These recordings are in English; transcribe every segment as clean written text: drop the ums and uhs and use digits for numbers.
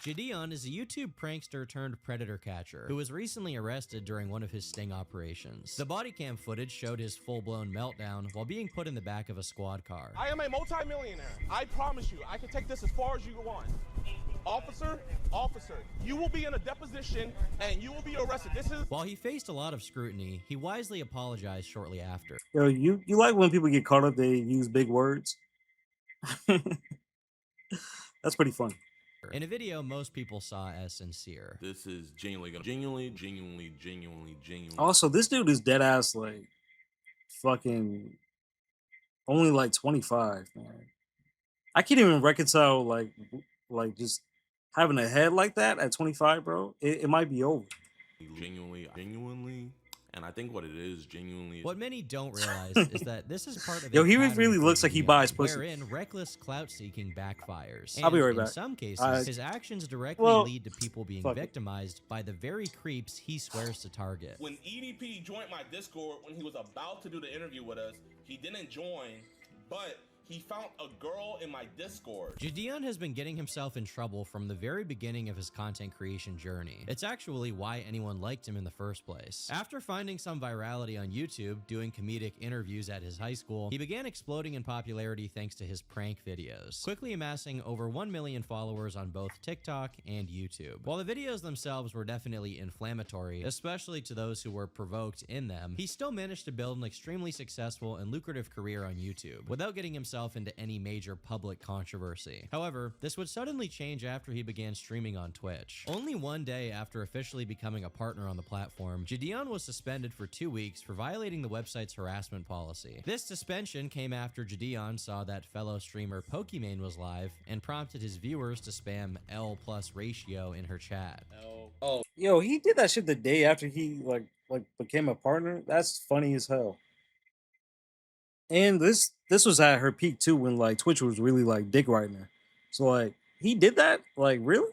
Jidion is a YouTube prankster turned predator catcher who was recently arrested during one of his sting operations. The body cam footage showed his full-blown meltdown while being put in the back of a squad car. I am a multi-millionaire. I promise you, I can take this as far as you want. Officer, you will be in a deposition and you will be arrested. While he faced a lot of scrutiny, he wisely apologized shortly after. Yo, you like when people get caught up, they use big words? That's pretty funny. In a video most people saw as sincere. This is genuinely. Also, this dude is dead ass like fucking only like 25, man. I can't even reconcile like just having a head like that at 25, bro. It might be over. Genuinely. And I think what it is, genuinely. What many don't realize is that this is part of Yo, a he pattern really for looks like he Jidion, buys pussy. wherein reckless clout seeking backfires. I'll be And right back. In some cases, his actions directly lead to people being fuck it. victimized by the very creeps he swears to target. When EDP joined my Discord when he was about to do the interview with us, he didn't join, but he found a girl in my Discord. Jidion has been getting himself in trouble from the very beginning of his content creation journey. It's actually why anyone liked him in the first place. After finding some virality on YouTube, doing comedic interviews at his high school, he began exploding in popularity thanks to his prank videos, quickly amassing over 1 million followers on both TikTok and YouTube. While the videos themselves were definitely inflammatory, especially to those who were provoked in them, he still managed to build an extremely successful and lucrative career on YouTube without getting himself into any major public controversy. However, this would suddenly change after he began streaming on Twitch. Only one day after officially becoming a partner on the platform, Jidion was suspended for 2 weeks for violating the website's harassment policy. This suspension came after Jidion saw that fellow streamer Pokimane was live and prompted his viewers to spam L plus ratio in her chat. Oh, yo, he did that shit the day after he like became a partner. That's funny as hell. And this was at her peak too, when like Twitch was really like dick riding her. So like he did that, like really?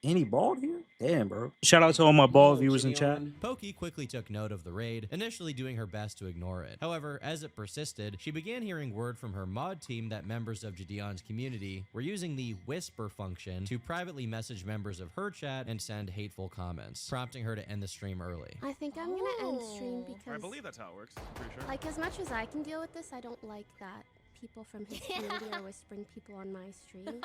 And he bald here? Damn, bro. Shout out to all my bald viewers in chat. Pokey quickly took note of the raid, initially doing her best to ignore it. However, as it persisted, she began hearing word from her mod team that members of Jidion's community were using the whisper function to privately message members of her chat and send hateful comments, prompting her to end the stream early. I think I'm gonna end stream because I believe that's how it works. I'm pretty sure. like as much as I can deal with this, I don't like that people from his community are whispering people on my stream.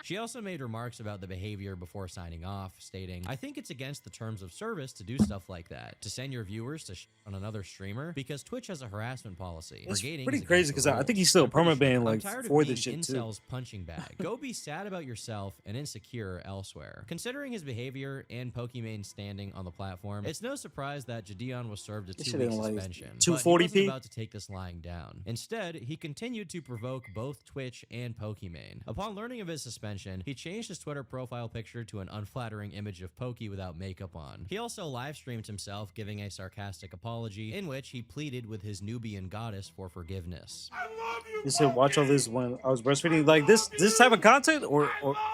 She also made remarks about the behavior before signing off, stating, "I think it's against the terms of service to do stuff like that, to send your viewers to on another streamer, because Twitch has a harassment policy." It's Brigading pretty is crazy against because the I think rules. he's still I'm pretty perma banned I'm like tired of for being this shit too. Incel's punching bag. Go be sad about yourself and insecure elsewhere. Considering his behavior and Pokimane's standing on the platform, it's no surprise that Jidion was served a This shit 2-week ain't like suspension. But 240p? he wasn't about to take this lying down. Instead, he continued to provoke both Twitch and Pokimane. Upon learning of his suspension, he changed his Twitter profile picture to an unflattering image of Pokey without makeup on. He also live streamed himself giving a sarcastic apology in which he pleaded with his Nubian goddess for forgiveness. I love you. He said, "Watch all this when I was breastfeeding." Like this type of content, or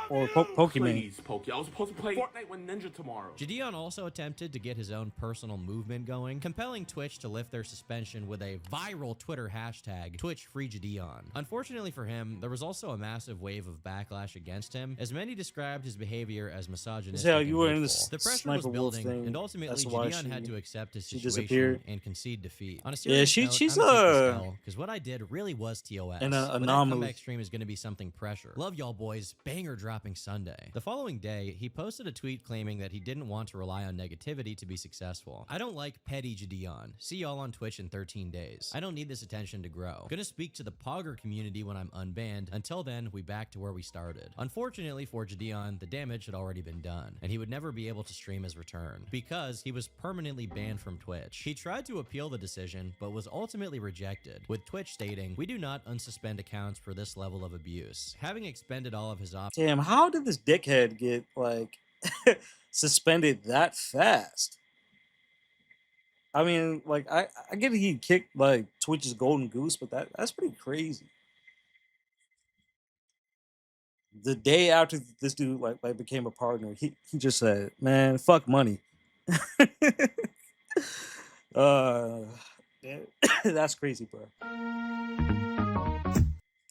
Pokemon. Please, Pokey. I was supposed to play Fortnite with Ninja tomorrow. Jidion also attempted to get his own personal movement going, compelling Twitch to lift their suspension with a viral Twitter hashtag, #TwitchFreeJidion. Unfortunately for him, there was also a massive wave of backlash against him, as many described his behavior as misogynistic. Yeah, you were in this the pressure was Sniper Wolf building, thing. and ultimately That's why Jidion had she- to accept his she situation disappeared. and concede defeat. On a Yeah, serious note, she's because what I did really was TOS. an But that anomaly. comeback stream is going to be something pressure. Love y'all boys. Banger dropping Sunday. The following day, he posted a tweet claiming that he didn't want to rely on negativity to be successful. "I don't like petty Jidion. See y'all on Twitch in 13 days. I don't need this attention to grow. Gonna speak to the Pogger community when I'm unbanned. Until then, we back to where we started." Unfortunately for Jidion, the damage had already been done, and he would never be able to stream his return because he was permanently banned from Twitch. He tried to appeal the decision, but was ultimately rejected, with Twitch stating, "We do not unsuspend accounts for this level of abuse." Having expended all of his options. Damn, how did this dickhead get like suspended that fast? I mean, like I get he kicked like Twitch's golden goose, but that's pretty crazy. The day after this dude like became a partner, he just said, "Man, fuck money." Yeah, that's crazy, bro.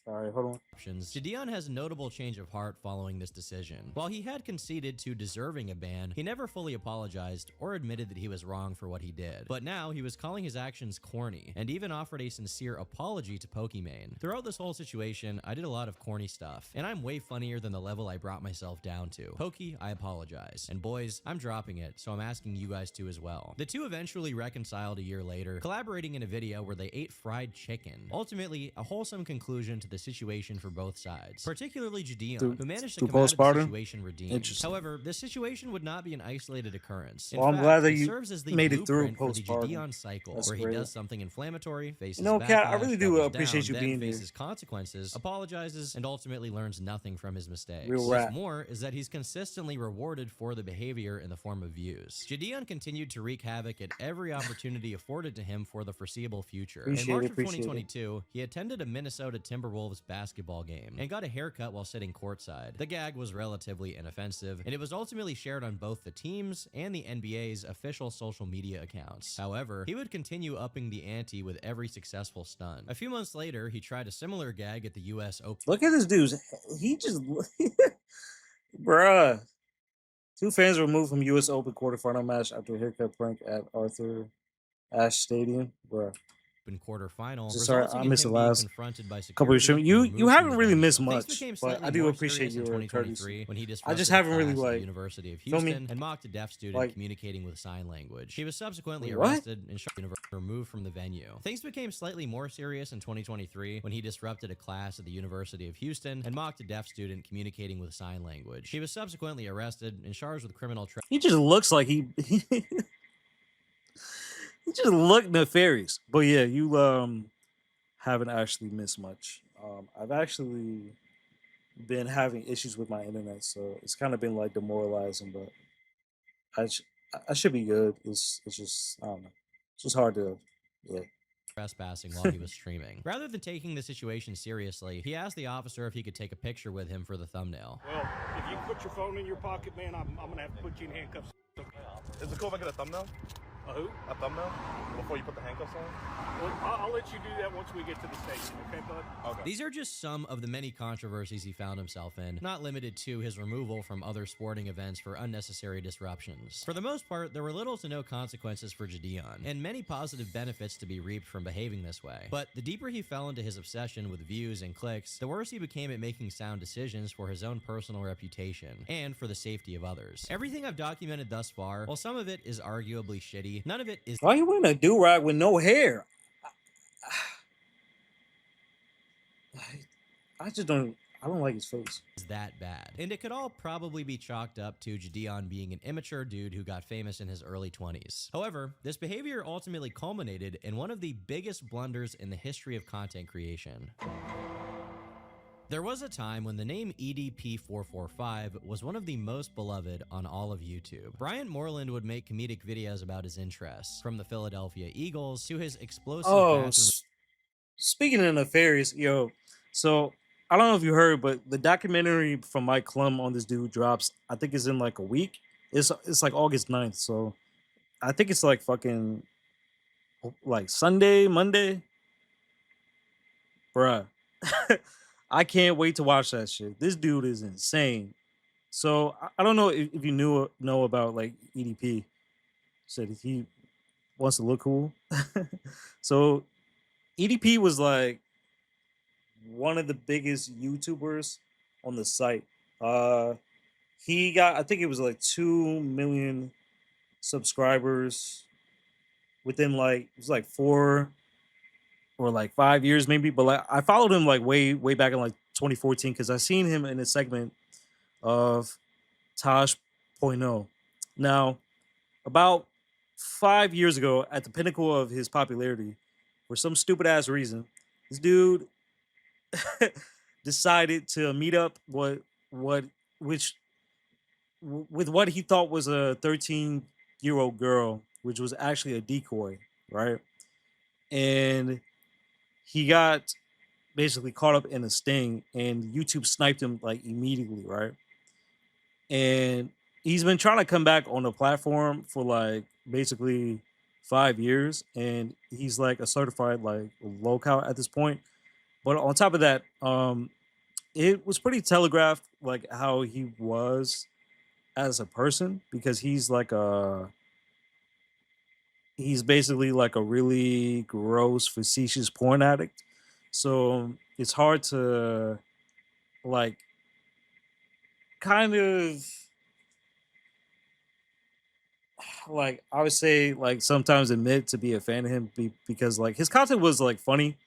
All right, hold on. disruptions, Jidion has a notable change of heart following this decision. While he had conceded to deserving a ban, he never fully apologized or admitted that he was wrong for what he did. But now he was calling his actions corny and even offered a sincere apology to Pokimane. Throughout this whole situation, I did a lot of corny stuff, and I'm way funnier than the level I brought myself down to. Poki, I apologize. And boys, I'm dropping it, so I'm asking you guys to as well. The two eventually reconciled a year later, collaborating in a video where they ate fried chicken. Ultimately, a wholesome conclusion to the situation for both sides, particularly Jidion, who managed to come out of the situation redeemed. However, this situation would not be an isolated occurrence. In well, I'm fact, glad that it you serves as the made it through blueprint for the postpartum. Jidion cycle, That's where great. he does something inflammatory, faces Cat, I backlash, really do doubles appreciate down, you then being here. faces consequences, apologizes, and ultimately learns nothing from his mistakes. Real What's rap. more is that he's consistently rewarded for the behavior in the form of views. Jidion continued to wreak havoc at every opportunity afforded to him for the foreseeable future. In March of 2022, he attended a Minnesota Timberwolves basketball game and got a haircut while sitting courtside. The gag was relatively inoffensive, and it was ultimately shared on both the team's and the NBA's official social media accounts. However, he would continue upping the ante with every successful stunt. A few months later, he tried a similar gag at the US Open. Look at this dude. He just, bruh. Two fans removed from US Open quarterfinal match after a haircut prank at Br0therJah Stadium, bruh. Quarterfinal, Sorry, resulting I in missed him the being last confronted by couple of security. shows. You haven't really missed Things much, became but I slightly do more appreciate serious in your 2023 courtesy. when he I disrupted just a haven't really class at the like University of feel me? Houston and mocked a deaf student Like- communicating with sign language. He was subsequently What? arrested and removed from the venue. Things became slightly more serious in 2023 when he disrupted a class at the University of Houston and mocked a deaf student communicating with sign language. He was subsequently arrested and charged with criminal he just looks like he he just looked nefarious. But yeah, you haven't actually missed much. I've actually been having issues with my internet, so it's kind of been like demoralizing. But I should be good. It's just I don't know. It's just hard to trespassing while he was streaming. Rather than taking the situation seriously, he asked the officer if he could take a picture with him for the thumbnail. Well, if you put your phone in your pocket, man, I'm gonna have to put you in handcuffs. Is it cool if I get a thumbnail? A who? A thumbnail? Before you put the handcuffs on? Well, I'll let you do that once we get to the station, okay, bud? Okay. These are just some of the many controversies he found himself in, not limited to his removal from other sporting events for unnecessary disruptions. For the most part, there were little to no consequences for Jidion, and many positive benefits to be reaped from behaving this way. But the deeper he fell into his obsession with views and clicks, the worse he became at making sound decisions for his own personal reputation, and for the safety of others. Everything I've documented thus far, while some of it is arguably shitty, none of it is— Why you wearing a do-rag with no hair? I just don't. I don't like his face. that bad. And it could all probably be chalked up to Jidion being an immature dude who got famous in his early 20s. However, this behavior ultimately culminated in one of the biggest blunders in the history of content creation. There was a time when the name EDP445 was one of the most beloved on all of YouTube. Bryant Moreland would make comedic videos about his interests, from the Philadelphia Eagles to his explosive bathroom. Speaking of nefarious, so I don't know if you heard, but the documentary from Mike Klum on this dude drops, I think it's in like a week. It's like August 9th, so I think it's like fucking like Sunday, Monday. Bruh. I can't wait to watch that shit. This dude is insane. So I don't know if you know about like EDP. Said he wants to look cool. So EDP was like one of the biggest YouTubers on the site. He got, I think it was like 2 million subscribers within like, it was like 4 or like 5 years maybe. But like I followed him like way back in like 2014 because I seen him in a segment of Tosh.0. Now, about 5 years ago, at the pinnacle of his popularity, for some stupid ass reason, this dude decided to meet up with what he thought was a 13-year-old girl, which was actually a decoy, right? And he got basically caught up in a sting, and YouTube sniped him like immediately, right? And he's been trying to come back on the platform for like basically 5 years, and he's like a certified like lockout at this point. But on top of that, it was pretty telegraphed like how he was as a person because he's basically like a really gross, facetious porn addict. So it's hard to like kind of like I would say like sometimes admit to be a fan of him because like his content was like funny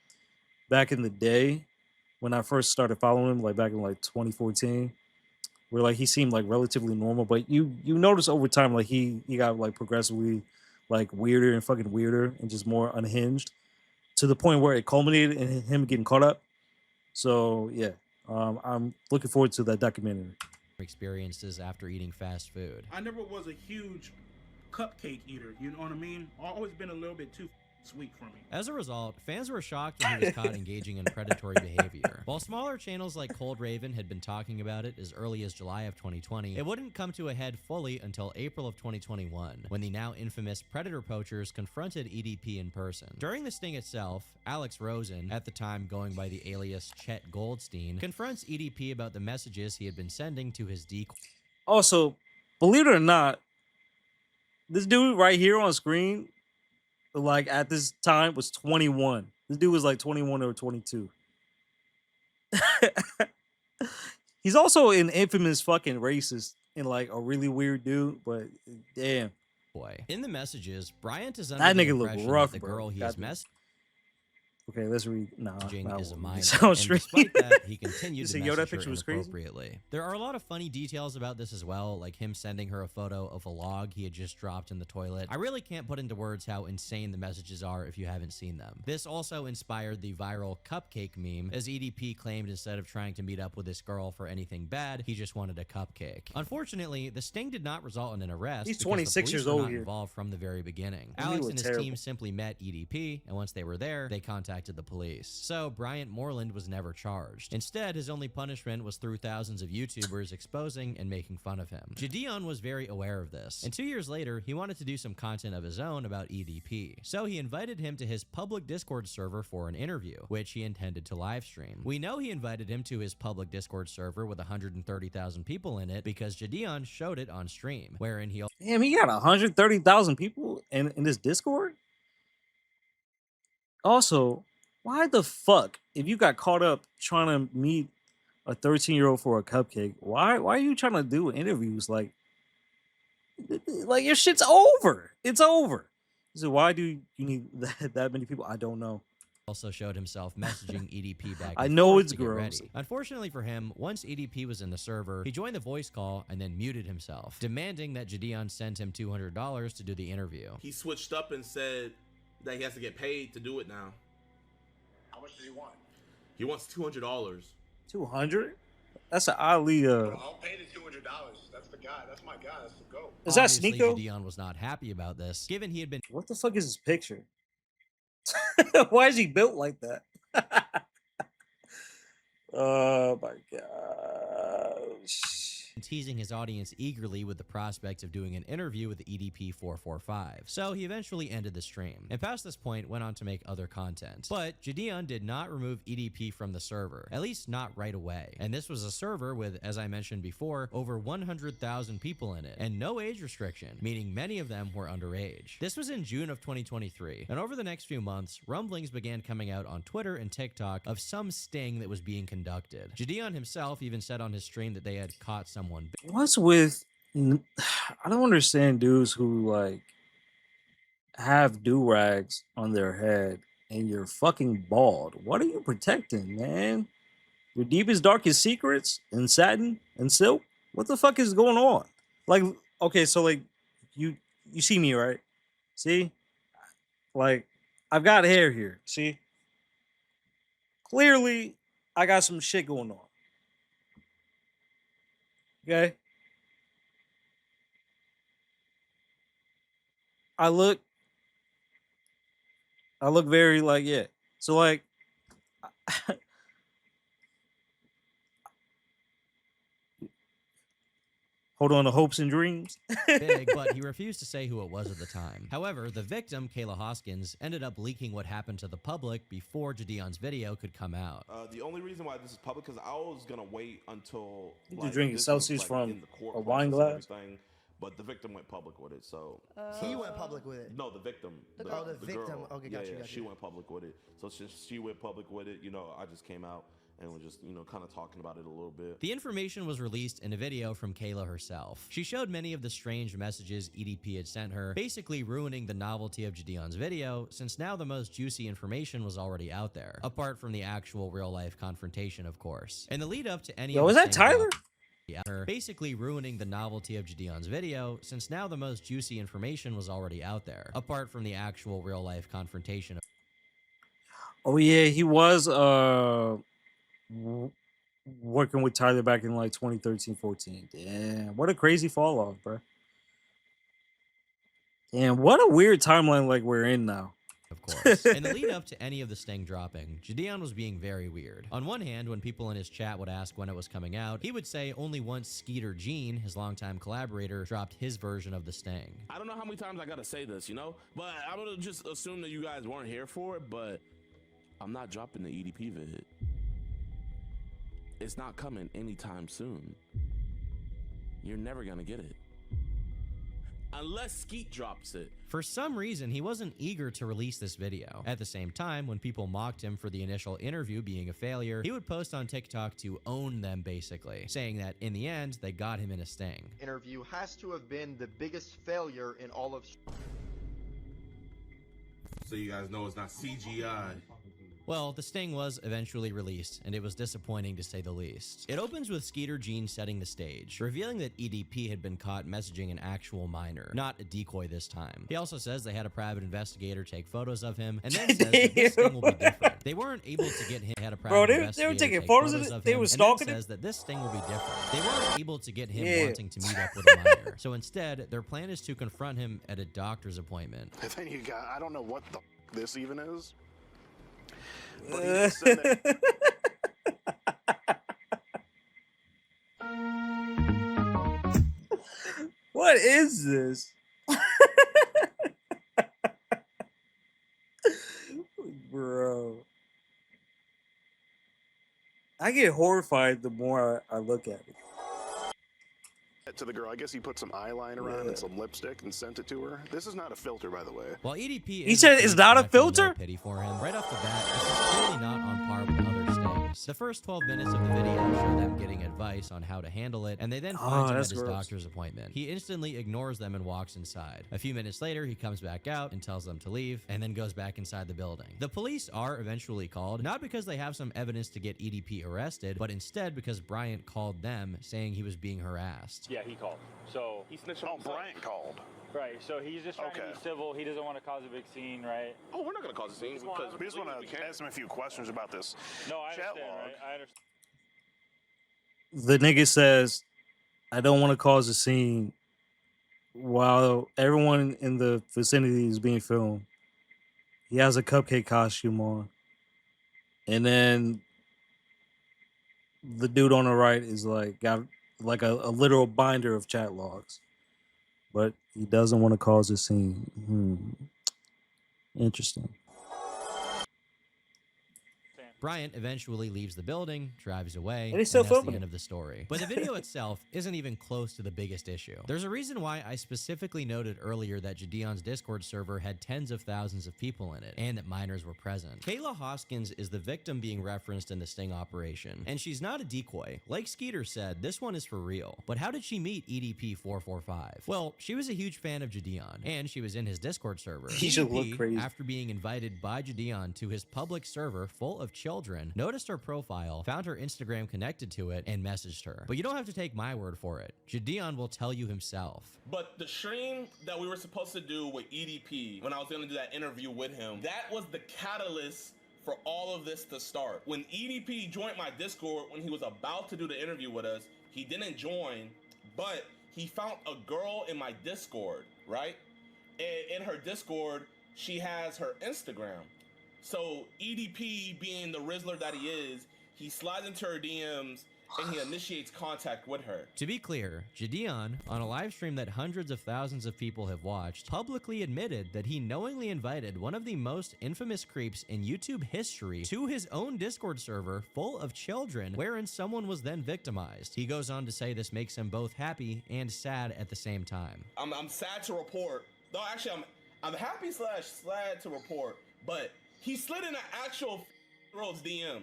back in the day when I first started following him, like back in like 2014, where like he seemed like relatively normal, but you notice over time like he got like progressively like weirder and fucking weirder and just more unhinged to the point where it culminated in him getting caught up. So yeah, I'm looking forward to that documentary. Experiences after eating fast food. I never was a huge cupcake eater. You know what I mean? Always been a little bit too sweet for me. As a result, fans were shocked when he was caught engaging in predatory behavior. While smaller channels like Cold Raven had been talking about it as early as July of 2020, it wouldn't come to a head fully until April of 2021, when the now infamous predator poachers confronted EDP in person. During the sting itself, Alex Rosen, at the time going by the alias Chet Goldstein, confronts EDP about the messages he had been sending to his decoy. Also, believe it or not, this dude right here on screen, like at this time, was 21. This dude was like 21 or 22. He's also an infamous fucking racist and like a really weird dude, but damn. In the messages, Bryant is under That the nigga look impression rough, that the bro. girl he is messaging Okay, let's read. Nah, is a minor, sounds and strange. despite that, he continued You to say, yo, message that her picture was crazy? inappropriately. There are a lot of funny details about this as well, like him sending her a photo of a log he had just dropped in the toilet. I really can't put into words how insane the messages are if you haven't seen them. This also inspired the viral cupcake meme, as EDP claimed instead of trying to meet up with this girl for anything bad, he just wanted a cupcake. Unfortunately, the sting did not result in an arrest. He's because 26 the police years were old not here. involved from the very beginning. And he Alex was and his terrible. team simply met EDP, and once they were there, they contacted the police. So Bryant Moreland was never charged. Instead, his only punishment was through thousands of YouTubers exposing and making fun of him. Jidion was very aware of this, and 2 years later, he wanted to do some content of his own about EDP. So he invited him to his public Discord server for an interview, which he intended to live stream. We know he invited him to his public Discord server with 130,000 people in it because Jidion showed it on stream, wherein he Damn, he got 130,000 people in this Discord? Also, why the fuck, if you got caught up trying to meet a 13-year-old for a cupcake, why are you trying to do interviews? Like your shit's over. It's over. So why do you need that many people? I don't know. also showed himself messaging EDP back. I and know forth it's to get gross. ready. Unfortunately for him, once EDP was in the server, he joined the voice call and then muted himself, demanding that Jidion send him $200 to do the interview. He switched up and said that he has to get paid to do it now. How much does he want? He wants $200. 200? That's an oddly I'll pay the $200. That's the guy. That's my guy. That's the goat. Is that Obviously, Sneeko? Jidion was not happy about this, given he had been What the fuck is his picture? Why is he built like that? Oh my gosh. teasing his audience eagerly with the prospect of doing an interview with EDP 445. So he eventually ended the stream, and past this point went on to make other content. But Jidion did not remove EDP from the server, at least not right away. And this was a server with, as I mentioned before, over 100,000 people in it, and no age restriction, meaning many of them were underage. This was in June of 2023, and over the next few months, rumblings began coming out on Twitter and TikTok of some sting that was being conducted. Jidion himself even said on his stream that they had caught someone. What's with I don't understand dudes who like have do-rags on their head and you're fucking bald. What are you protecting, man? Your deepest, darkest secrets and satin and silk? What the fuck is going on? Like, okay, so like you see me, right? See? Like, I've got hair here. See? Clearly, I got some shit going on. Okay? I look very like, yeah. So like Hold on to hopes and dreams. big, but he refused to say who it was at the time. However, the victim, Kayla Hoskins, ended up leaking what happened to the public before Jidion's video could come out. The only reason why this is public because I was gonna wait until You drinking this Celsius was, from in the court a wine process and glass? everything, but the victim went public with it. So He went public with it. no, the victim. The victim. Girl. Okay, yeah, got you, yeah, got she you. went public with it. So since she went public with it, I just came out and we're just kind of talking about it a little bit. The information was released in a video from Kayla herself. She showed many of the strange messages EDP had sent her, basically ruining the novelty of Jidion's video, since now the most juicy information was already out there, apart from the actual real-life confrontation, of course. In the lead up to any Yo, of is the that same Tyler? her, basically ruining the novelty of Jidion's video, since now the most juicy information was already out there, apart from the actual real-life confrontation. Oh yeah, he was working with Tyler back in like 2013-14. Damn, what a crazy fall off, bro. Damn, what a weird timeline like we're in now. Of course. In the lead up to any of the sting dropping, Jidion was being very weird. On one hand, when people in his chat would ask when it was coming out, he would say only once Skeeter Gene, his longtime collaborator, dropped his version of the sting. I don't know how many times I gotta say this, but I'm gonna just assume that you guys weren't here for it, but I'm not dropping the EDP vid. It's not coming anytime soon. You're never gonna get it. Unless Skeet drops it. For some reason, he wasn't eager to release this video. At the same time, when people mocked him for the initial interview being a failure, he would post on TikTok to own them, basically, saying that in the end, they got him in a sting. Interview has to have been the biggest failure in all of... So you guys know it's not CGI. Well, the sting was eventually released, and it was disappointing to say the least. It opens with Skeeter Gene setting the stage, revealing that EDP had been caught messaging an actual minor, not a decoy this time. He also says they had a private investigator take photos of him, and then says that this sting will be different. They weren't able to get him. Had a private they were investigator taking take photos of it. They him, were and stalking then it. says that this sting will be different. They weren't able to get him wanting to meet up with a minor. So instead, their plan is to confront him at a doctor's appointment. And then you got, I don't know what the this even is. But he just said that. What is this? Bro. I get horrified the more I look at it. To the girl, I guess he put some eyeliner on and some lipstick and sent it to her. This is not a filter, by the way. While EDP He said it's not a filter? No pity for him. Right off the bat, this is clearly not on par with other stings. The first 12 minutes of the video show them getting advice on how to handle it, and they then find him at his doctor's appointment. He instantly ignores them and walks inside. A few minutes later, he comes back out and tells them to leave, and then goes back inside the building. The police are eventually called, not because they have some evidence to get EDP arrested, but instead because Bryant called them, saying he was being harassed. Yeah, he called. So he snitched on Bryant called. Right, so he's just trying to be civil. He doesn't want to cause a big scene, right? Oh, we're not gonna cause a scene because We just want to ask him a few questions about this. No, I chat understand, log. right? I understand. The nigga says, I don't want to cause a scene while everyone in the vicinity is being filmed. He has a cupcake costume on. And then the dude on the right is like, got like a literal binder of chat logs. But he doesn't want to cause a scene. Interesting. Bryant eventually leaves the building, drives away, And and he's still that's the filming end it. of the story. But the video itself isn't even close to the biggest issue. There's a reason why I specifically noted earlier that Jidion's Discord server had tens of thousands of people in it, and that minors were present. Kayla Hoskins is the victim being referenced in the sting operation, and she's not a decoy. Like Skeeter said, this one is for real. But how did she meet EDP445? Well, she was a huge fan of Jidion, and she was in his Discord server. He should look EDP, crazy. after being invited by Jidion to his public server full of children, noticed her profile, found her Instagram connected to it, and messaged her. But you don't have to take my word for it. Jidion will tell you himself. But the stream that we were supposed to do with EDP, when I was going to do that interview with him, that was the catalyst for all of this to start. When EDP joined my Discord, when he was about to do the interview with us, he didn't join, but he found a girl in my Discord, right? And in her Discord, she has her Instagram. So EDP, being the Rizzler that he is, he slides into her DMs and he initiates contact with her. To be clear, Jidion, on a live stream that hundreds of thousands of people have watched, publicly admitted that he knowingly invited one of the most infamous creeps in YouTube history to his own Discord server full of children, wherein someone was then victimized. He goes on to say this makes him both happy and sad at the same time. I'm sad to report, though actually I'm happy / sad to report, but he slid in an actual girl's DMs.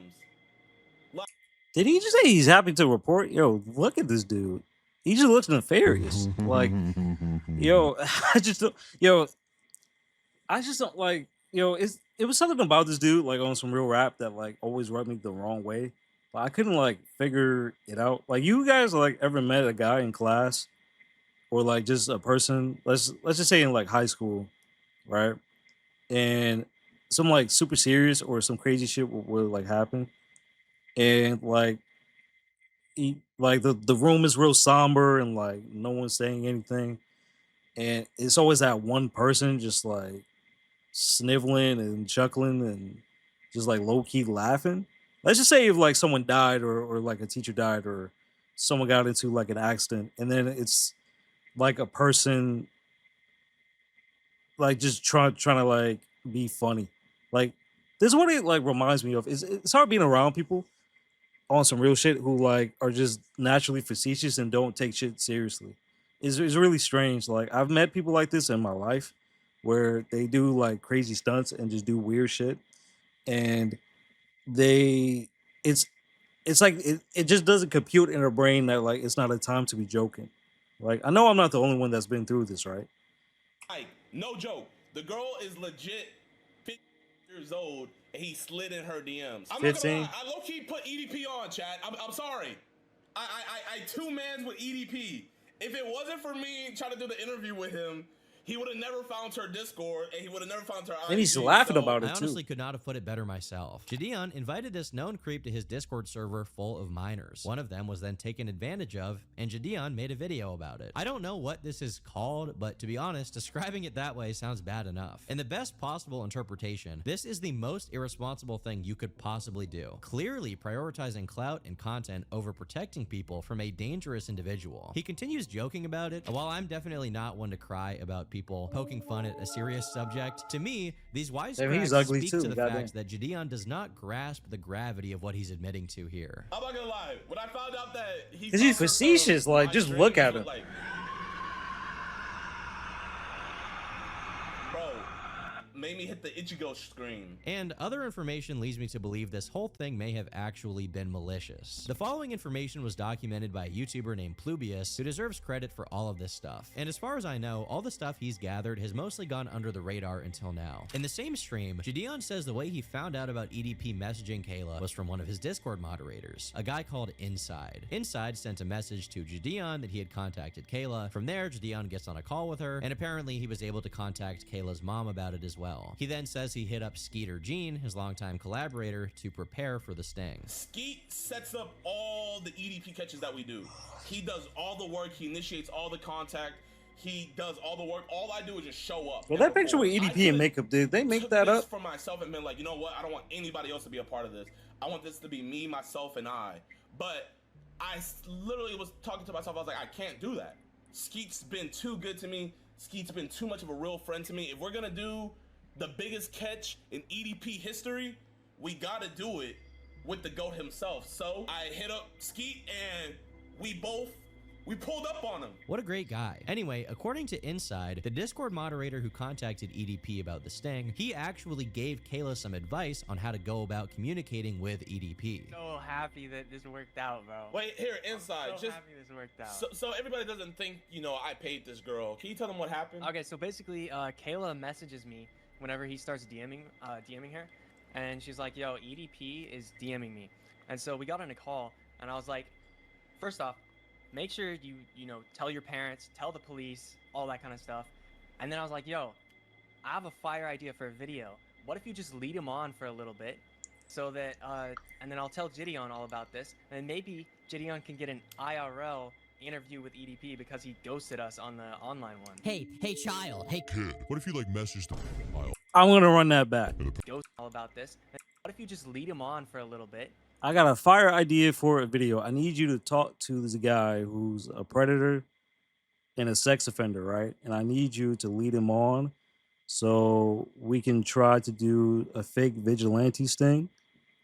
Did he just say he's happy to report? Yo, look at this dude. He just looks nefarious. Like, yo, I just don't like, it was something about this dude, like on some real rap that like always rubbed me the wrong way. But I couldn't like figure it out. Like, you guys like ever met a guy in class or like just a person, let's just say in like high school, right? And some like super serious or some crazy shit would like happen. And like the room is real somber and like no one's saying anything, and it's always that one person just like sniveling and chuckling and just like low-key laughing. Let's just say if like someone died or like a teacher died or someone got into like an accident, and then it's like a person like just trying to like be funny. Like, this is what it like reminds me of. It's hard being around people on some real shit who like are just naturally facetious and don't take shit seriously. It's really strange. Like, I've met people like this in my life where they do like crazy stunts and just do weird shit, and it's like it just doesn't compute in their brain that like it's not a time to be joking. Like, I know I'm not the only one that's been through this, right? Like, no joke, the girl is legit 50 years old, and he slid in her DMs. I'm 15. not gonna lie, I low-key put EDP on, chat. I'm sorry. I two-mans with EDP. If it wasn't for me trying to do the interview with him, he would have never found her Discord, and he would have never found her IG. And he's laughing about it, I too. honestly could not have put it better myself. Jidion invited this known creep to his Discord server full of minors. One of them was then taken advantage of, and Jidion made a video about it. I don't know what this is called, but to be honest, describing it that way sounds bad enough. In the best possible interpretation, this is the most irresponsible thing you could possibly do. Clearly prioritizing clout and content over protecting people from a dangerous individual. He continues joking about it. While I'm definitely not one to cry about people poking fun at a serious subject, to me, these wisecracks speak to the fact that Jidion does not grasp the gravity of what he's admitting to here. I'm not gonna lie, when I found out that he's facetious, like, just look at him. Like, bro, made me hit the Ichigo screen. And other information leads me to believe this whole thing may have actually been malicious. The following information was documented by a YouTuber named Plubius, who deserves credit for all of this stuff. And as far as I know, all the stuff he's gathered has mostly gone under the radar until now. In the same stream, Jidion says the way he found out about EDP messaging Kayla was from one of his Discord moderators, a guy called Inside. Inside sent a message to Jidion that he had contacted Kayla. From there, Jidion gets on a call with her, and apparently he was able to contact Kayla's mom about it as well. He then says he hit up Skeeter Gene, his longtime collaborator, to prepare for the sting. Skeet sets up all the EDP catches that we do. He does all the work, he initiates all the contact, he does all the work. All I do is just show up. Well, that picture with EDP and makeup, did they make that up? For myself and been like, you know what? I don't want anybody else to be a part of this. I want this to be me, myself, and I. But I literally was talking to myself. I was like, I can't do that. Skeet's been too good to me. Skeet's been too much of a real friend to me. If we're gonna do the biggest catch in EDP history, we gotta do it with the GOAT himself. So I hit up Skeet and we pulled up on him. What a great guy. Anyway, according to Inside, the Discord moderator who contacted EDP about the sting, he actually gave Kayla some advice on how to go about communicating with EDP. So happy that this worked out, bro. Wait, here, Inside. I'm so happy this worked out. So everybody doesn't think, I paid this girl. Can you tell them what happened? Okay, so basically, Kayla messages me whenever he starts DMing her, and she's like, yo, EDP is DMing me. And so we got on a call, and I was like, first off, make sure you tell your parents, tell the police, all that kind of stuff. And then I was like, yo, I have a fire idea for a video. What if you just lead him on for a little bit so that, and then I'll tell Jidion all about this, and maybe Jidion can get an IRL interview with EDP because he ghosted us on the online one. Hey child, hey kid, what if you message the I'm gonna run that back. Ghost all about this. And what if you just lead him on for a little bit I got a fire idea for a video. I need you to talk to this guy who's a predator and a sex offender, right? And I need you to lead him on so we can try to do a fake vigilante sting,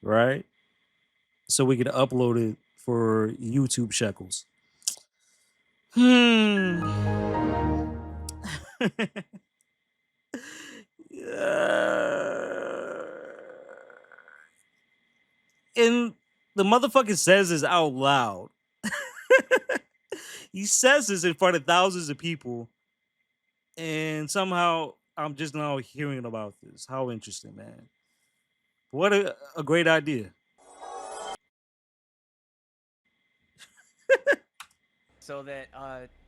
right? So we can upload it for YouTube shekels. And the motherfucker says this out loud. He says this in front of thousands of people, and somehow I'm just now hearing about this. How interesting, man. What a great idea. So that,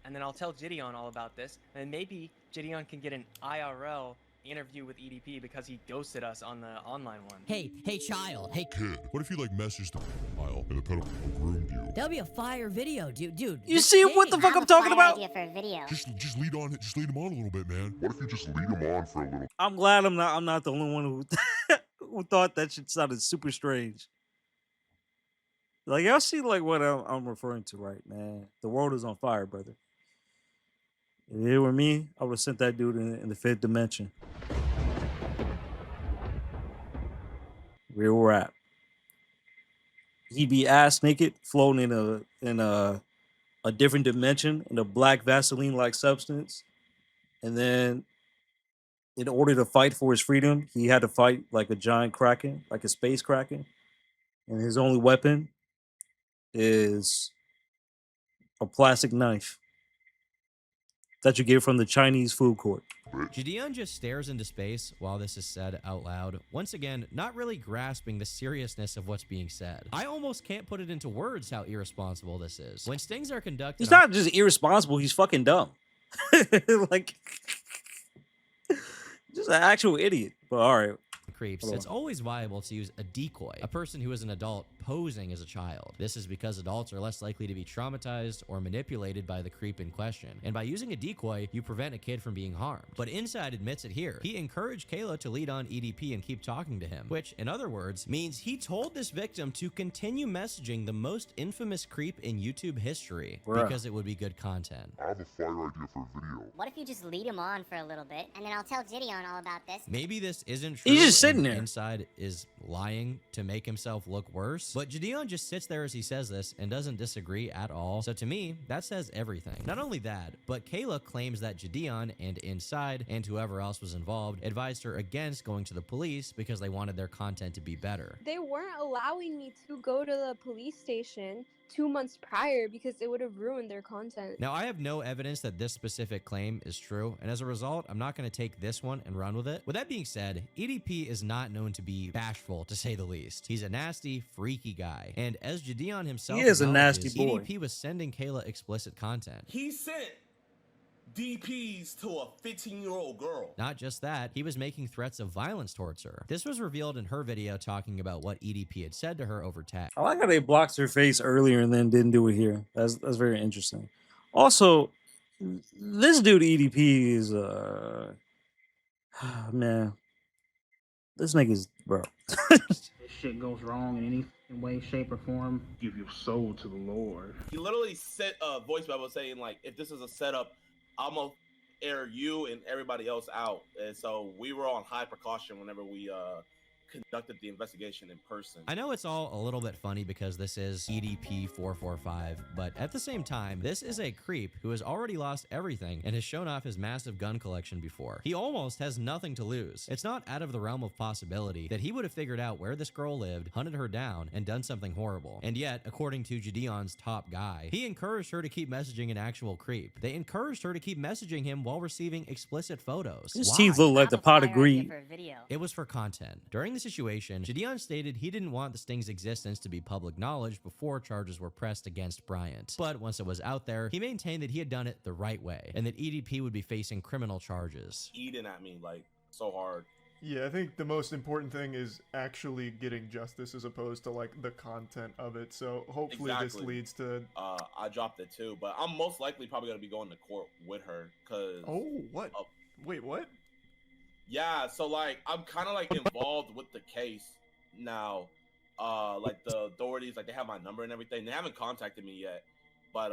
and then I'll tell Jidion all about this, and maybe Jidion can get an IRL interview with EDP because he ghosted us on the online one. Hey, child, hey kid, what if you like messaged the file and the pedophile groomed you? That'd be a fire video, dude. You see what the fuck I'm talking about? Idea for a video. Just lead him on a little bit, man. What if you just lead him on for a little? I'm glad I'm not the only one who who thought that shit sounded super strange. Like, y'all see like what I'm referring to, right, man? The world is on fire, brother. If it were me, I would have sent that dude in the fifth dimension. Real rap. He'd be ass naked, floating in a different dimension in a black Vaseline-like substance, and then in order to fight for his freedom, he had to fight like a giant kraken, like a space kraken, and his only weapon is a plastic knife that you get from the Chinese food court. Jidion just stares into space while this is said out loud, once again not really grasping the seriousness of what's being said. I almost can't put it into words how irresponsible this is. When stings are conducted, He's not just irresponsible, he's fucking dumb. Like, just an actual idiot. But all right. Creeps, it's always viable to use a decoy, a person who is an adult posing as a child. This is because adults are less likely to be traumatized or manipulated by the creep in question. And by using a decoy, you prevent a kid from being harmed. But Inside admits it here. He encouraged Kayla to lead on EDP and keep talking to him, which, in other words, means he told this victim to continue messaging the most infamous creep in YouTube history because it would be good content. I have a fire idea for a video. What if you just lead him on for a little bit, and then I'll tell Jidion all about this? Maybe this isn't true. He's just sitting there. Inside is lying to make himself look worse. But Jidion just sits there as he says this and doesn't disagree at all. So to me, that says everything. Not only that, but Kayla claims that Jidion and Inside and whoever else was involved advised her against going to the police because they wanted their content to be better. They weren't allowing me to go to the police station 2 months prior because it would have ruined their content. Now, I have no evidence that this specific claim is true, and as a result, I'm not going to take this one and run with it. With that being said, EDP is not known to be bashful, to say the least. He's a nasty, freaky guy, and as Jidion himself He is a nasty boy. EDP was sending Kayla explicit content. He sent DPs to a 15-year-old girl. Not just that, he was making threats of violence towards her. This was revealed in her video talking about what EDP had said to her over text. I like how they blocked her face earlier and then didn't do it here. That's very interesting. Also, this dude EDP is man, this nigga's bro. This shit goes wrong in any way, shape, or form. Give your soul to the Lord. He literally sent a voice memo saying, like, if this is a setup, I'm gonna air you and everybody else out. And so we were on high precaution whenever we conducted the investigation in person. I know it's all a little bit funny because this is EDP 445, but at the same time, this is a creep who has already lost everything and has shown off his massive gun collection before. He almost has nothing to lose. It's not out of the realm of possibility that he would have figured out where this girl lived, hunted her down, and done something horrible. And yet, according to Jidion's top guy, he encouraged her to keep messaging an actual creep. They encouraged her to keep messaging him while receiving explicit photos. His teeth look like the pot of greed. It was for content. During the situation, Jidion stated he didn't want the sting's existence to be public knowledge before charges were pressed against Bryant. But once it was out there, he maintained that he had done it the right way, and that EDP would be facing criminal charges. Eating at me, like, so hard. Yeah, I think the most important thing is actually getting justice as opposed to, like, the content of it. So hopefully this leads to... I dropped it too, but I'm most likely probably going to be going to court with her, because... Oh, what? Wait, what? Yeah, so, like, I'm kind of, like, involved with the case now. like the authorities, like they have my number and everything. They haven't contacted me yet, but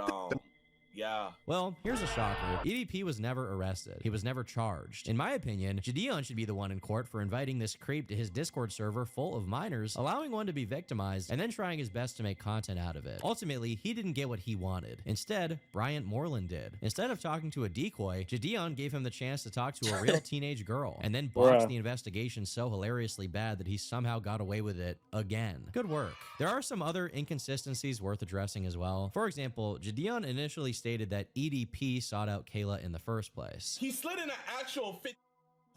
yeah. Well, here's a shocker. EDP was never arrested. He was never charged. In my opinion, Jidion should be the one in court for inviting this creep to his Discord server full of minors, allowing one to be victimized, and then trying his best to make content out of it. Ultimately, he didn't get what he wanted. Instead, Bryant Moreland did. Instead of talking to a decoy, Jidion gave him the chance to talk to a real teenage girl, and then botched the investigation so hilariously bad that he somehow got away with it again. Good work. There are some other inconsistencies worth addressing as well. For example, Jidion initially stated that EDP sought out Kayla in the first place. He slid in an actual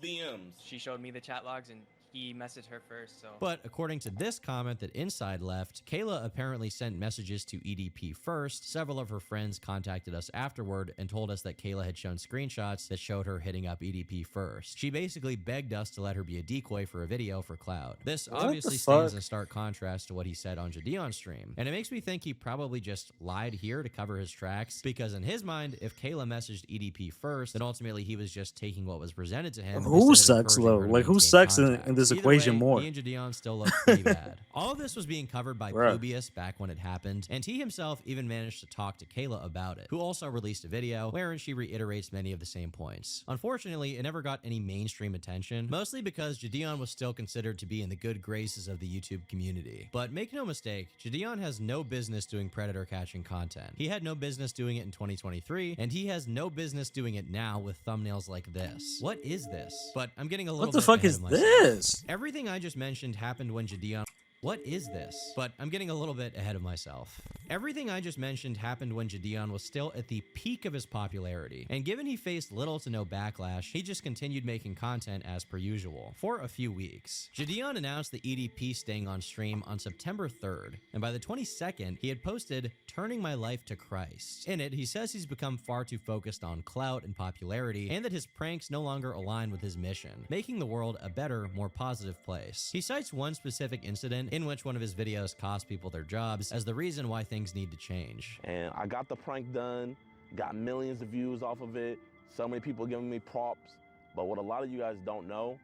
DMs. She showed me the chat logs and he messaged her first, so. But according to this comment that Inside left, Kayla apparently sent messages to EDP first. Several of her friends contacted us afterward and told us that Kayla had shown screenshots that showed her hitting up EDP first. She basically begged us to let her be a decoy for a video for clout. This obviously stands in stark contrast to what he said on Jidion's stream, and it makes me think he probably just lied here to cover his tracks, because in his mind, if Kayla messaged EDP first, then ultimately he was just taking what was presented to him. Who sucks though? Like who sucks in this equation more? He and Jidion still look pretty bad. All of this was being covered by Bluebius back when it happened, and he himself even managed to talk to Kayla about it, who also released a video wherein she reiterates many of the same points. Unfortunately, it never got any mainstream attention, mostly because Jidion was still considered to be in the good graces of the YouTube community. But make no mistake, Jidion has no business doing predator catching content. He had no business doing it in 2023, and he has no business doing it now with thumbnails like this. What is this? But I'm getting a little What the fuck is this? Everything I just mentioned happened when Jidion... What is this? But I'm getting a little bit ahead of myself. Everything I just mentioned happened when Jidion was still at the peak of his popularity, and given he faced little to no backlash, he just continued making content as per usual, for a few weeks. Jidion announced the EDP staying on stream on September 3rd, and by the 22nd, he had posted, "Turning my life to Christ." In it, he says he's become far too focused on clout and popularity, and that his pranks no longer align with his mission, making the world a better, more positive place. He cites one specific incident in which one of his videos cost people their jobs as the reason why things need to change. And I got the prank done, got millions of views off of it, so many people giving me props. But what a lot of you guys don't know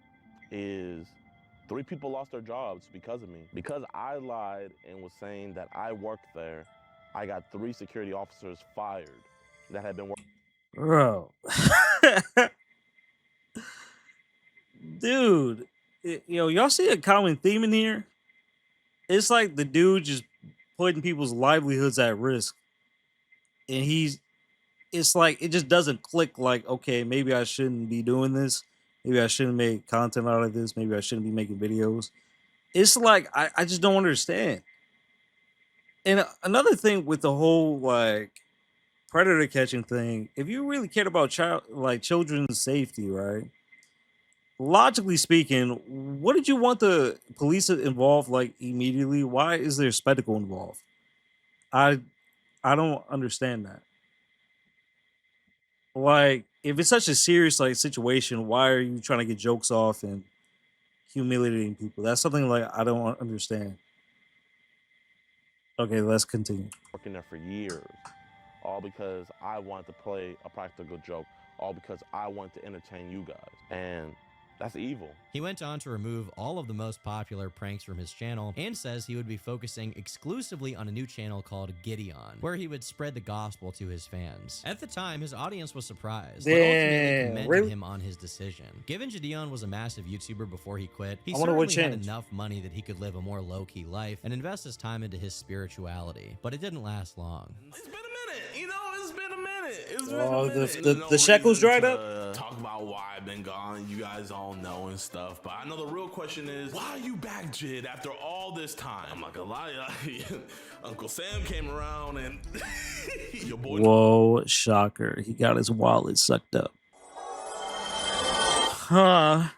is 3 people lost their jobs because of me. Because I lied and was saying that I worked there, I got 3 security officers fired that had been working. Bro. Dude, y'all see a common theme in here? It's like the dude just putting people's livelihoods at risk. And it's like, it just doesn't click like, okay, maybe I shouldn't be doing this. Maybe I shouldn't make content out of this. Maybe I shouldn't be making videos. It's like, I just don't understand. And another thing with the whole like predator catching thing, if you really cared about children's safety, right? Logically speaking, what did you want the police involved like immediately? Why is there spectacle involved? I don't understand that. Like, if it's such a serious like situation, why are you trying to get jokes off and humiliating people? That's something like I don't understand. Okay, let's continue. Working there for years, all because I wanted to play a practical joke, all because I wanted to entertain you guys, and that's evil. He went on to remove all of the most popular pranks from his channel and says he would be focusing exclusively on a new channel called Jidion, where he would spread the gospel to his fans. At the time, his audience was surprised, but ultimately commended him on his decision. Given Jidion was a massive YouTuber before he quit, he certainly had enough money that he could live a more low-key life and invest his time into his spirituality, but it didn't last long. It's been a minute, you know, it's been a minute. It's been Oh, a minute. the shekels dried up? Talk about why I've been gone, you guys all know and stuff, but I know the real question is, why are you back, Jid, after all this time? I'm not gonna lie, Uncle Sam came around and your boy... Whoa, shocker. He got his wallet sucked up. Huh.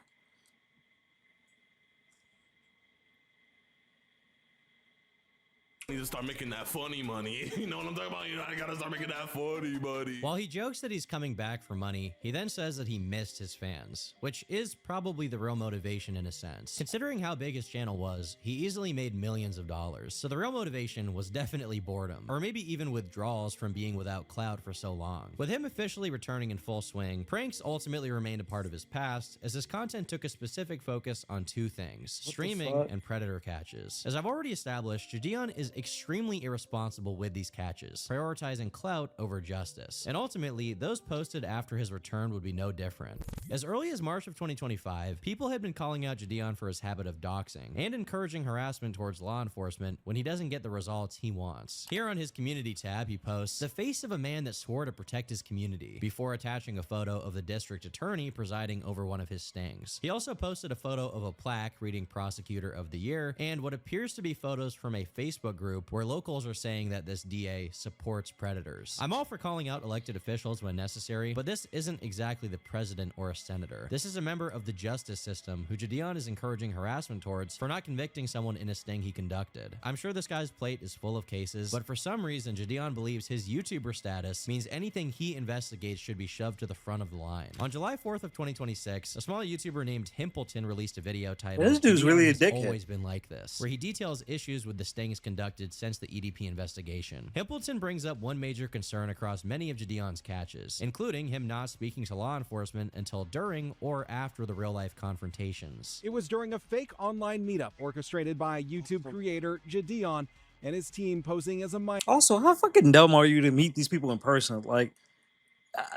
need to start making that funny money. You know what I'm talking about? You know, I gotta start making that funny money. While he jokes that he's coming back for money, he then says that he missed his fans, which is probably the real motivation in a sense. Considering how big his channel was, he easily made millions of dollars, so the real motivation was definitely boredom, or maybe even withdrawals from being without clout for so long. With him officially returning in full swing, pranks ultimately remained a part of his past, as his content took a specific focus on two things: streaming and predator catches. As I've already established, Jidion is extremely irresponsible with these catches, prioritizing clout over justice, and ultimately, those posted after his return would be no different. As early as March of 2025, people had been calling out Jidion for his habit of doxing, and encouraging harassment towards law enforcement when he doesn't get the results he wants. Here on his community tab, he posts, "The face of a man that swore to protect his community," before attaching a photo of the district attorney presiding over one of his stings. He also posted a photo of a plaque reading Prosecutor of the Year, and what appears to be photos from a Facebook group where locals are saying that this DA supports predators. I'm all for calling out elected officials when necessary, but this isn't exactly the president or a senator. This is a member of the justice system who Jidion is encouraging harassment towards for not convicting someone in a sting he conducted. I'm sure this guy's plate is full of cases, but for some reason Jidion believes his YouTuber status means anything he investigates should be shoved to the front of the line. On July 4th of 2026, a small YouTuber named Himpleton released a video titled, This dude's really a "Jidion has dickhead. always been like this," where he details issues with the stings conducted since the EDP investigation. Himpleton brings up one major concern across many of Jidion's catches, including him not speaking to law enforcement until during or after the real-life confrontations. It was during a fake online meetup orchestrated by YouTube creator Jidion and his team posing as a minor. Also, how fucking dumb are you to meet these people in person? Like,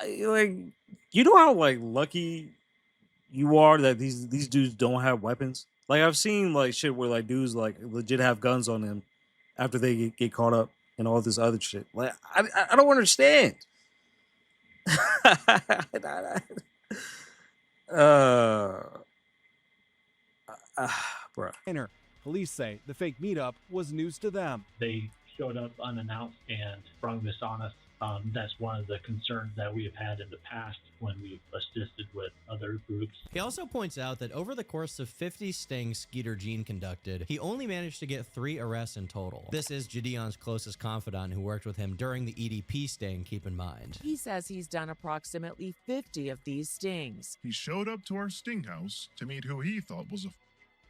you know how like lucky you are that these dudes don't have weapons. Like I've seen like shit where like dudes like legit have guns on them after they get caught up and all this other shit. Like I don't understand. Bruh. Police say the fake meetup was news to them. They showed up unannounced and sprung this on us. That's one of the concerns that we have had in the past when we've assisted with other groups. He also points out that over the course of 50 stings Skeeter Jean conducted, he only managed to get 3 arrests in total. This is Jidion's closest confidant who worked with him during the EDP sting, keep in mind. He says he's done approximately 50 of these stings. He showed up to our sting house to meet who he thought was a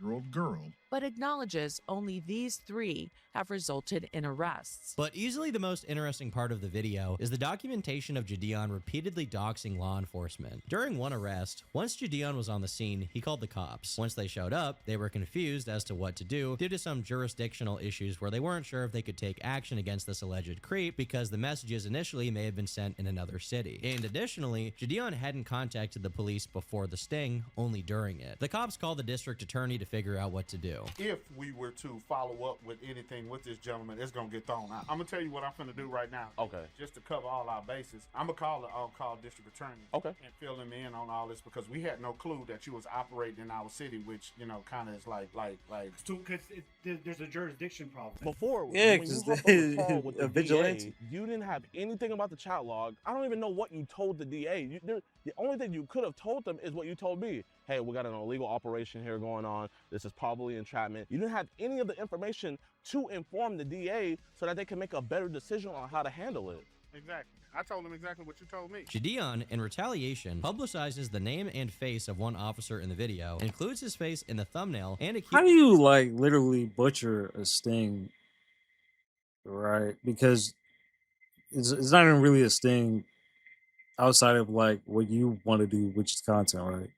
4-year-old girl, but acknowledges only these 3 have resulted in arrests. But easily the most interesting part of the video is the documentation of Jidion repeatedly doxing law enforcement. During one arrest, once Jidion was on the scene, he called the cops. Once they showed up, they were confused as to what to do due to some jurisdictional issues where they weren't sure if they could take action against this alleged creep because the messages initially may have been sent in another city. And additionally, Jidion hadn't contacted the police before the sting, only during it. The cops called the district attorney to figure out what to do. If we were to follow up with anything with this gentleman, it's gonna get thrown out. I'm gonna tell you what I'm gonna do right now. Okay. Just to cover all our bases, I'm gonna call the on-call district attorney. Okay. And fill him in on all this because we had no clue that you was operating in our city, which kind of is like. Because there's a jurisdiction problem. Before, yeah, when you because hopped on the call with a the vigilante. DA, you didn't have anything about the chat log. I don't even know what you told the DA. The only thing you could have told them is what you told me. Hey, we got an illegal operation here going on. This is probably entrapment. You didn't have any of the information to inform the DA so that they can make a better decision on how to handle it. Exactly. I told him exactly what you told me. Jidion, in retaliation, publicizes the name and face of one officer in the video, includes his face in the thumbnail, and How do you like literally butcher a sting, right? Because it's not even really a sting outside of like what you want to do, which is content, right?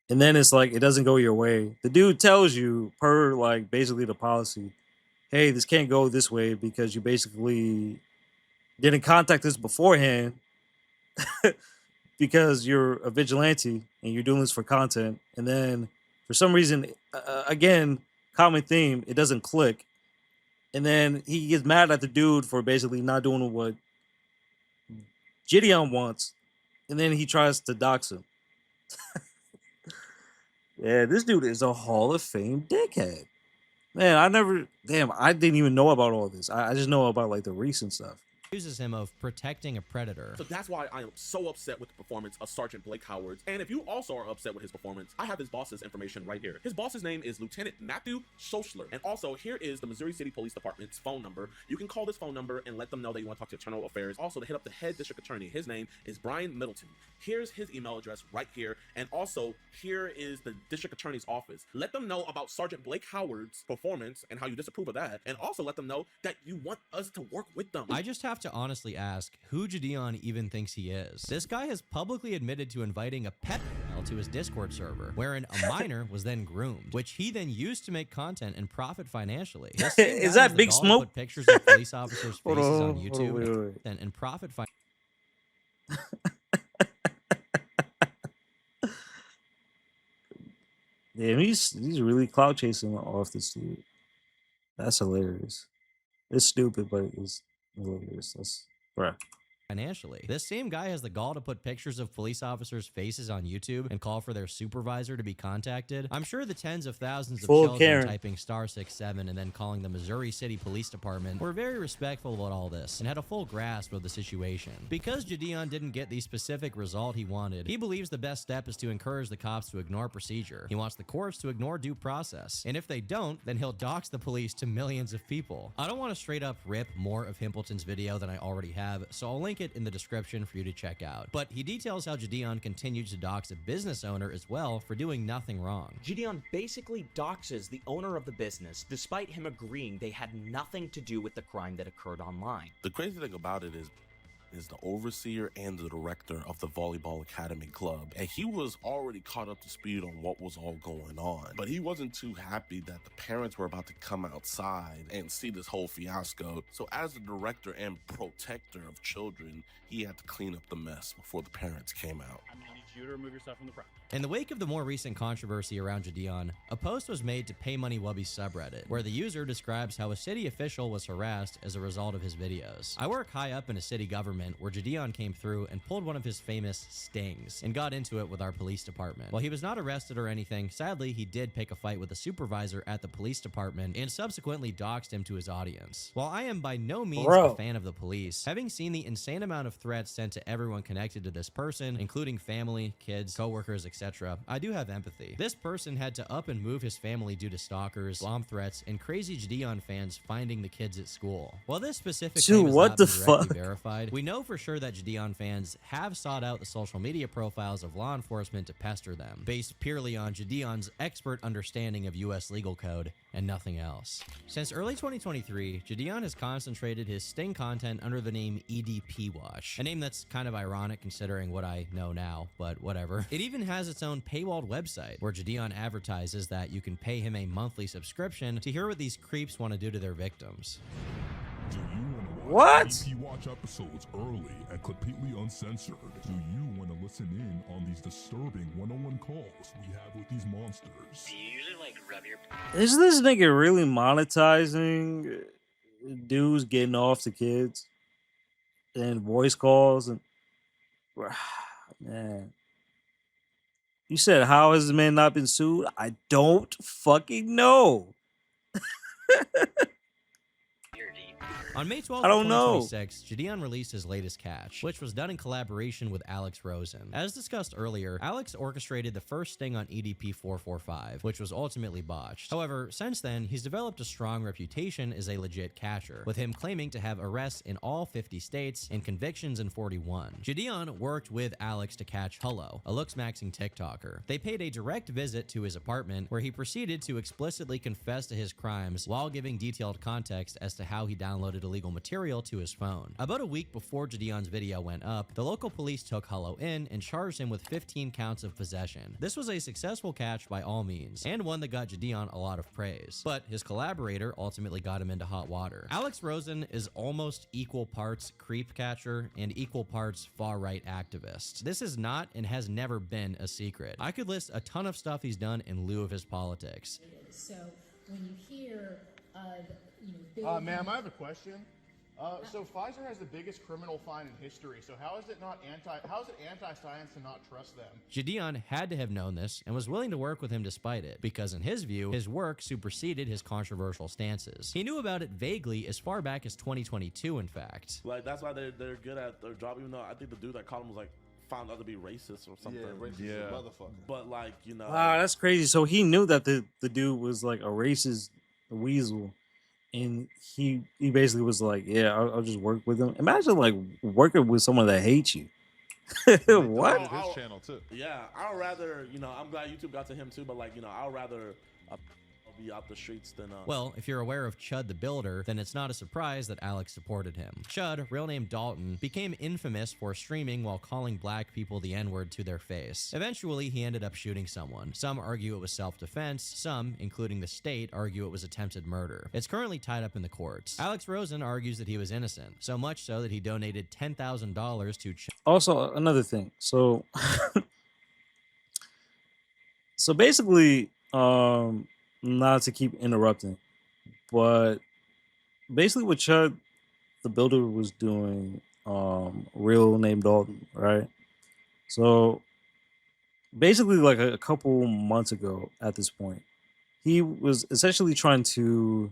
And then it's like it doesn't go your way. The dude tells you per like basically the policy, hey, this can't go this way because you basically didn't contact us beforehand because you're a vigilante and you're doing this for content. And then for some reason, again, common theme, it doesn't click. And then he gets mad at the dude for basically not doing what Jidion wants. And then he tries to dox him. Yeah, this dude is a Hall of Fame dickhead. Man, I didn't even know about all this. I just know about like the recent stuff. accuses him of protecting a predator. So that's why I am so upset with the performance of Sergeant Blake Howard. And if you also are upset with his performance, I have his boss's information right here. His boss's name is Lieutenant Matthew Schoschler. And also, here is the Missouri City Police Department's phone number. You can call this phone number and let them know that you want to talk to Internal Affairs. Also, to hit up the head district attorney. His name is Brian Middleton. Here's his email address right here. And also, here is the district attorney's office. Let them know about Sergeant Blake Howard's performance and how you disapprove of that. And also let them know that you want us to work with them. I just have to honestly ask who Jidion even thinks he is. This guy has publicly admitted to inviting a pet to his Discord server, wherein a minor was then groomed, which he then used to make content and profit financially. Is that Big Smoke? Put pictures of police officers' faces on YouTube and profit Damn, he's really clout chasing off this dude. That's hilarious. It's stupid, but it's hilarious. That's bruh. Financially. This same guy has the gall to put pictures of police officers' faces on YouTube and call for their supervisor to be contacted. I'm sure the tens of thousands of children typing *67 and then calling the Missouri City Police Department were very respectful about all this and had a full grasp of the situation. Because Jidion didn't get the specific result he wanted, he believes the best step is to encourage the cops to ignore procedure. He wants the courts to ignore due process. And if they don't, then he'll dox the police to millions of people. I don't want to straight up rip more of Himpleton's video than I already have, so I'll link it in the description for you to check out. But he details how Jidion continued to dox a business owner as well for doing nothing wrong. Jidion basically doxes the owner of the business, despite him agreeing they had nothing to do with the crime that occurred online. The crazy thing about it is the overseer and the director of the Volleyball Academy Club, and he was already caught up to speed on what was all going on. But he wasn't too happy that the parents were about to come outside and see this whole fiasco. So as the director and protector of children, he had to clean up the mess before the parents came out. I need you to remove yourself from the front. In the wake of the more recent controversy around Jidion, a post was made to Pay Money Wubby's subreddit, where the user describes how a city official was harassed as a result of his videos. I work high up in a city government where Jidion came through and pulled one of his famous stings and got into it with our police department. While he was not arrested or anything, sadly he did pick a fight with a supervisor at the police department and subsequently doxed him to his audience. While I am by no means a fan of the police, having seen the insane amount of threats sent to everyone connected to this person, including family, kids, coworkers, etc., I do have empathy. This person had to up and move his family due to stalkers, bomb threats, and crazy Jidion fans finding the kids at school. While this specific claim has not been directly verified, we know for sure that Jidion fans have sought out the social media profiles of law enforcement to pester them, based purely on Jidion's expert understanding of US legal code and nothing else. Since early 2023, Jidion has concentrated his sting content under the name EDP Watch, a name that's kind of ironic considering what I know now, but whatever. It even has its own paywalled website where Jidion advertises that you can pay him a monthly subscription to hear what these creeps want to do to their victims. Do you What? EDP Watch episodes early and completely uncensored? Do you want to listen in on these disturbing one-on-one calls we have with these monsters? Do you usually like rub your... Is this nigga really monetizing dudes getting off the kids and voice calls and man? You said, how has the man not been sued? I don't fucking know. On May 12th, 2026, Jidion released his latest catch, which was done in collaboration with Alex Rosen. As discussed earlier, Alex orchestrated the first sting on EDP 445, which was ultimately botched. However, since then, he's developed a strong reputation as a legit catcher, with him claiming to have arrests in all 50 states and convictions in 41. Jidion worked with Alex to catch Hullo, a looks-maxing TikToker. They paid a direct visit to his apartment, where he proceeded to explicitly confess to his crimes while giving detailed context as to how he downloaded illegal material to his phone. About a week before Jidion's video went up, the local police took Hullo in and charged him with 15 counts of possession. This was a successful catch by all means, and one that got Jidion a lot of praise, but his collaborator ultimately got him into hot water. Alex Rosen is almost equal parts creep catcher and equal parts far-right activist. This is not and has never been a secret. I could list a ton of stuff he's done in lieu of his politics. So when you hear ma'am, I have a question. So Pfizer has the biggest criminal fine in history. So how is it anti-science to not trust them? Jidion had to have known this and was willing to work with him despite it, because in his view, his work superseded his controversial stances. He knew about it vaguely as far back as 2022, in fact. Like, that's why they're good at their job, even though I think the dude that called him was like found out to be racist or something. Yeah, racist as a motherfucker. But like, you know. Wow, that's crazy. So he knew that the dude was like a racist weasel. And he basically was like, yeah, I'll just work with him. Imagine like working with someone that hates you. What? His channel too. Yeah, I'd rather, you know, I'm glad YouTube got to him too, but like, you know, I'd rather be out the streets than Well, if you're aware of Chud the Builder, then it's not a surprise that Alex supported him. Chud, real name Dalton, became infamous for streaming while calling black people the N-word to their face. Eventually, he ended up shooting someone. Some argue it was self-defense, some, including the state, argue it was attempted murder. It's currently tied up in the courts. Alex Rosen argues that he was innocent, so much so that he donated $10,000 to Chud. Also, another thing. So, so basically, not to keep interrupting, but basically what Chud the Builder was doing, real name Dalton, right? So basically like a couple months ago at this point, he was essentially trying to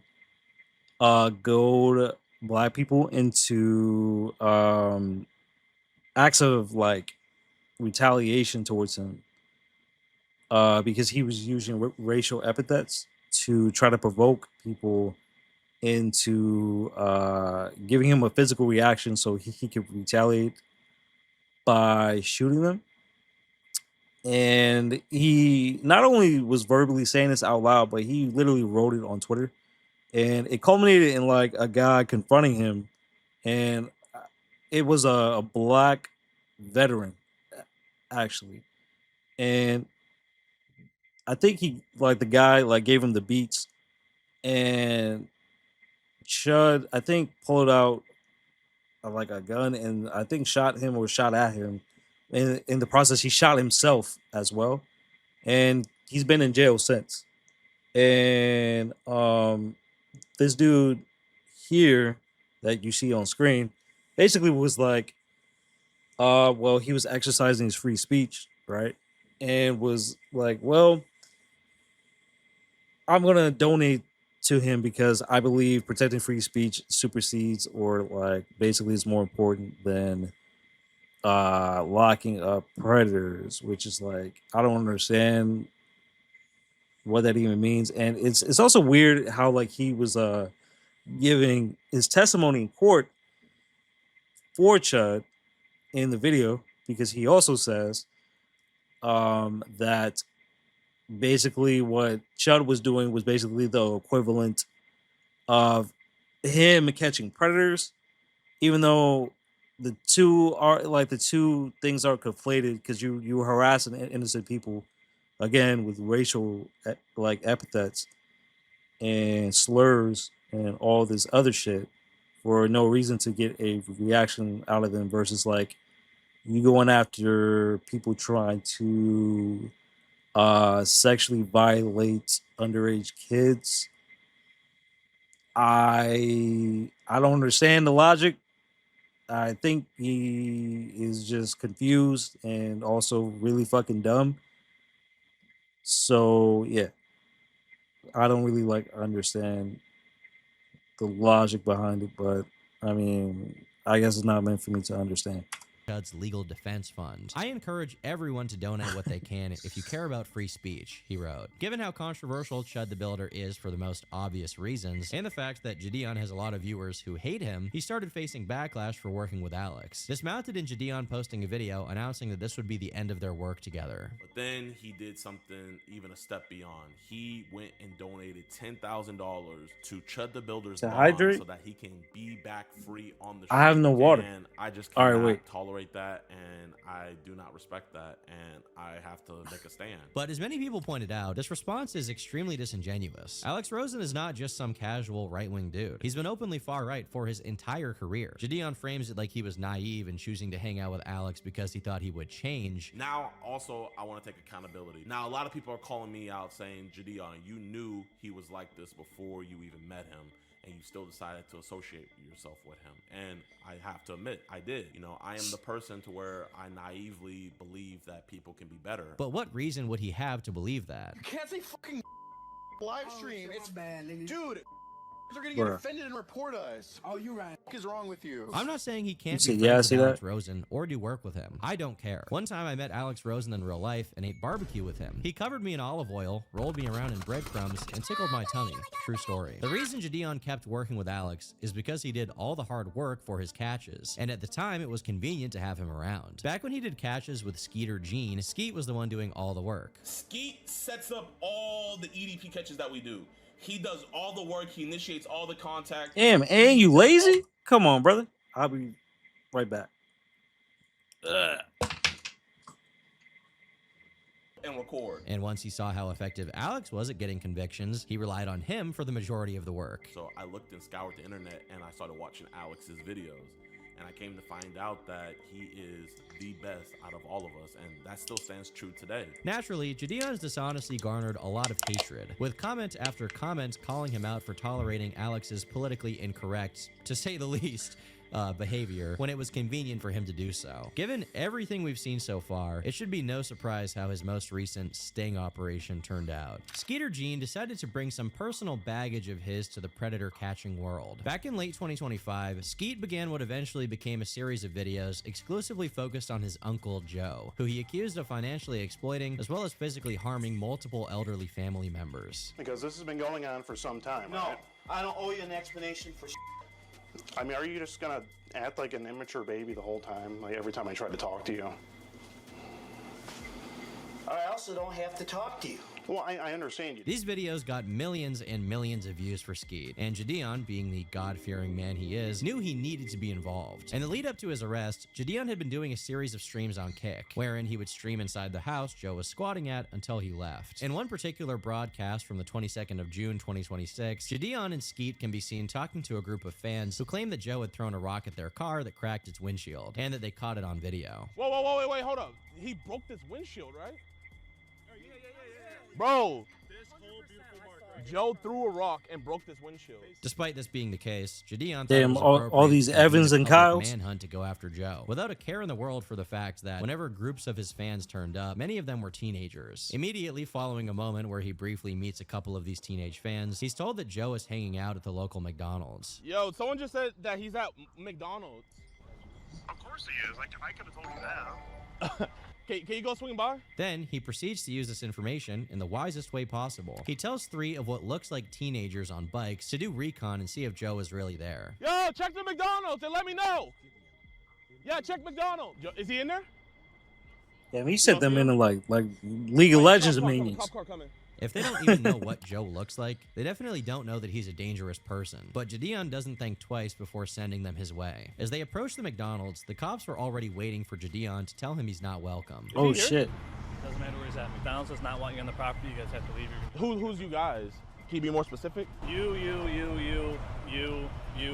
goad black people into acts of like retaliation towards him. Because he was using racial epithets to try to provoke people into giving him a physical reaction so he could retaliate by shooting them. And he not only was verbally saying this out loud, but he literally wrote it on Twitter. And it culminated in like a guy confronting him. And it was a black veteran, actually. And I think he like the guy like gave him the beats, and Chud I think pulled out like a gun and I think shot him or shot at him. In the process, he shot himself as well, and he's been in jail since. And this dude here that you see on screen basically was like, well, he was exercising his free speech, right? And was like, well, I'm gonna donate to him because I believe protecting free speech supersedes or like basically is more important than locking up predators, which is like I don't understand what that even means. And it's also weird how like he was giving his testimony in court for Chud in the video, because he also says that basically what Chud was doing was basically the equivalent of him catching predators, even though the two things are conflated, because you harassing innocent people again with racial like epithets and slurs and all this other shit for no reason to get a reaction out of them, versus like you going after people trying to sexually violate underage kids. I don't understand the logic. I think he is just confused and also really fucking dumb. So yeah, I don't really like understand the logic behind it, but I mean, I guess it's not meant for me to understand. Chud's Legal Defense Fund. I encourage everyone to donate what they can if you care about free speech, he wrote. Given how controversial Chud the Builder is for the most obvious reasons, and the fact that Jidion has a lot of viewers who hate him, he started facing backlash for working with Alex. This mounted in Jidion posting a video announcing that this would be the end of their work together. But then he did something even a step beyond. He went and donated $10,000 to Chud the Builder's To bond hydrate? so that he can be back free on the street. I have no water. And I just All right, cannot wait. tolerate that, and I do not respect that, and I have to make a stand. But as many people pointed out, this response is extremely disingenuous. Alex Rosen is not just some casual right-wing dude. He's been openly far-right for his entire career. Jidion frames it like he was naive in choosing to hang out with Alex because he thought he would change. Now, also, I want to take accountability. Now, a lot of people are calling me out saying, Jidion, you knew he was like this before you even met him. and you still decided to associate yourself with him. And I have to admit, I did. You know, I am the person to where I naively believe that people can be better. But what reason would he have to believe that? You can't say fucking live stream. It's bad, nigga. dude. They're gonna get Bruh. offended and report us. Oh, you right. What is wrong with you? I'm not saying he can't You be see- yeah, I friends see with that. Alex Rosen or do work with him. I don't care. One time I met Alex Rosen in real life and ate barbecue with him. He covered me in olive oil, rolled me around in breadcrumbs, and tickled my tummy. True story. The reason Jidion kept working with Alex is because he did all the hard work for his catches, and at the time it was convenient to have him around. Back when he did catches with Skeeter Gene, Skeet was the one doing all the work. Skeet sets up all the EDP catches that we do. He does all the work. He initiates all the contact. Damn, and you lazy? Come on, brother. I'll be right back. And record. And once he saw how effective Alex was at getting convictions, he relied on him for the majority of the work. So I looked and scoured the internet and I started watching Alex's videos. And I came to find out that he is the best out of all of us, and that still stands true today. Naturally, Jidion's dishonesty garnered a lot of hatred, with comment after comment calling him out for tolerating Alex's politically incorrect, to say the least, behavior when it was convenient for him to do so. Given everything we've seen so far, it should be no surprise how his most recent sting operation turned out. Skeeter Gene decided to bring some personal baggage of his to the predator catching world. Back in late 2025, Skeet began what eventually became a series of videos exclusively focused on his uncle Joe, who he accused of financially exploiting as well as physically harming multiple elderly family members. Because this has been going on for some time. No, right? I don't owe you an explanation for. I mean, are you just gonna act like an immature baby the whole time? Like every time I try to talk to you? I also don't have to talk to you. Well, I understand you. These videos got millions and millions of views for Skeet, and Jidion, being the God-fearing man he is, knew he needed to be involved. In the lead up to his arrest, Jidion had been doing a series of streams on Kick, wherein he would stream inside the house Joe was squatting at until he left. In one particular broadcast from the 22nd of June 2026, Jidion and Skeet can be seen talking to a group of fans who claim that Joe had thrown a rock at their car that cracked its windshield, and that they caught it on video. Whoa, wait, hold up. He broke this windshield, right? Bro, Joe threw a rock and broke this windshield. Despite this being the case, Jidion thought Damn, it was all appropriate these to convene Evans a and public Kyles. manhunt to go after Joe, without a care in the world for the fact that whenever groups of his fans turned up, many of them were teenagers. Immediately following a moment where he briefly meets a couple of these teenage fans, he's told that Joe is hanging out at the local McDonald's. Yo, someone just said that he's at McDonald's. Of course he is. I could have told you that. Can you go swing by? Then, he proceeds to use this information in the wisest way possible. He tells 3 of what looks like teenagers on bikes to do recon and see if Joe is really there. Yo, check the McDonald's and let me know. Yeah, check McDonald's. Is he in there? Damn, he set them into like League of Legends minions. Cop car coming. If they don't even know what Joe looks like, they definitely don't know that he's a dangerous person. But Jidion doesn't think twice before sending them his way. As they approach the McDonald's, the cops were already waiting for Jidion to tell him he's not welcome. Oh shit. Doesn't matter where he's at. McDonald's does not want you on the property. You guys have to leave your... Who's you guys? Can you be more specific? You.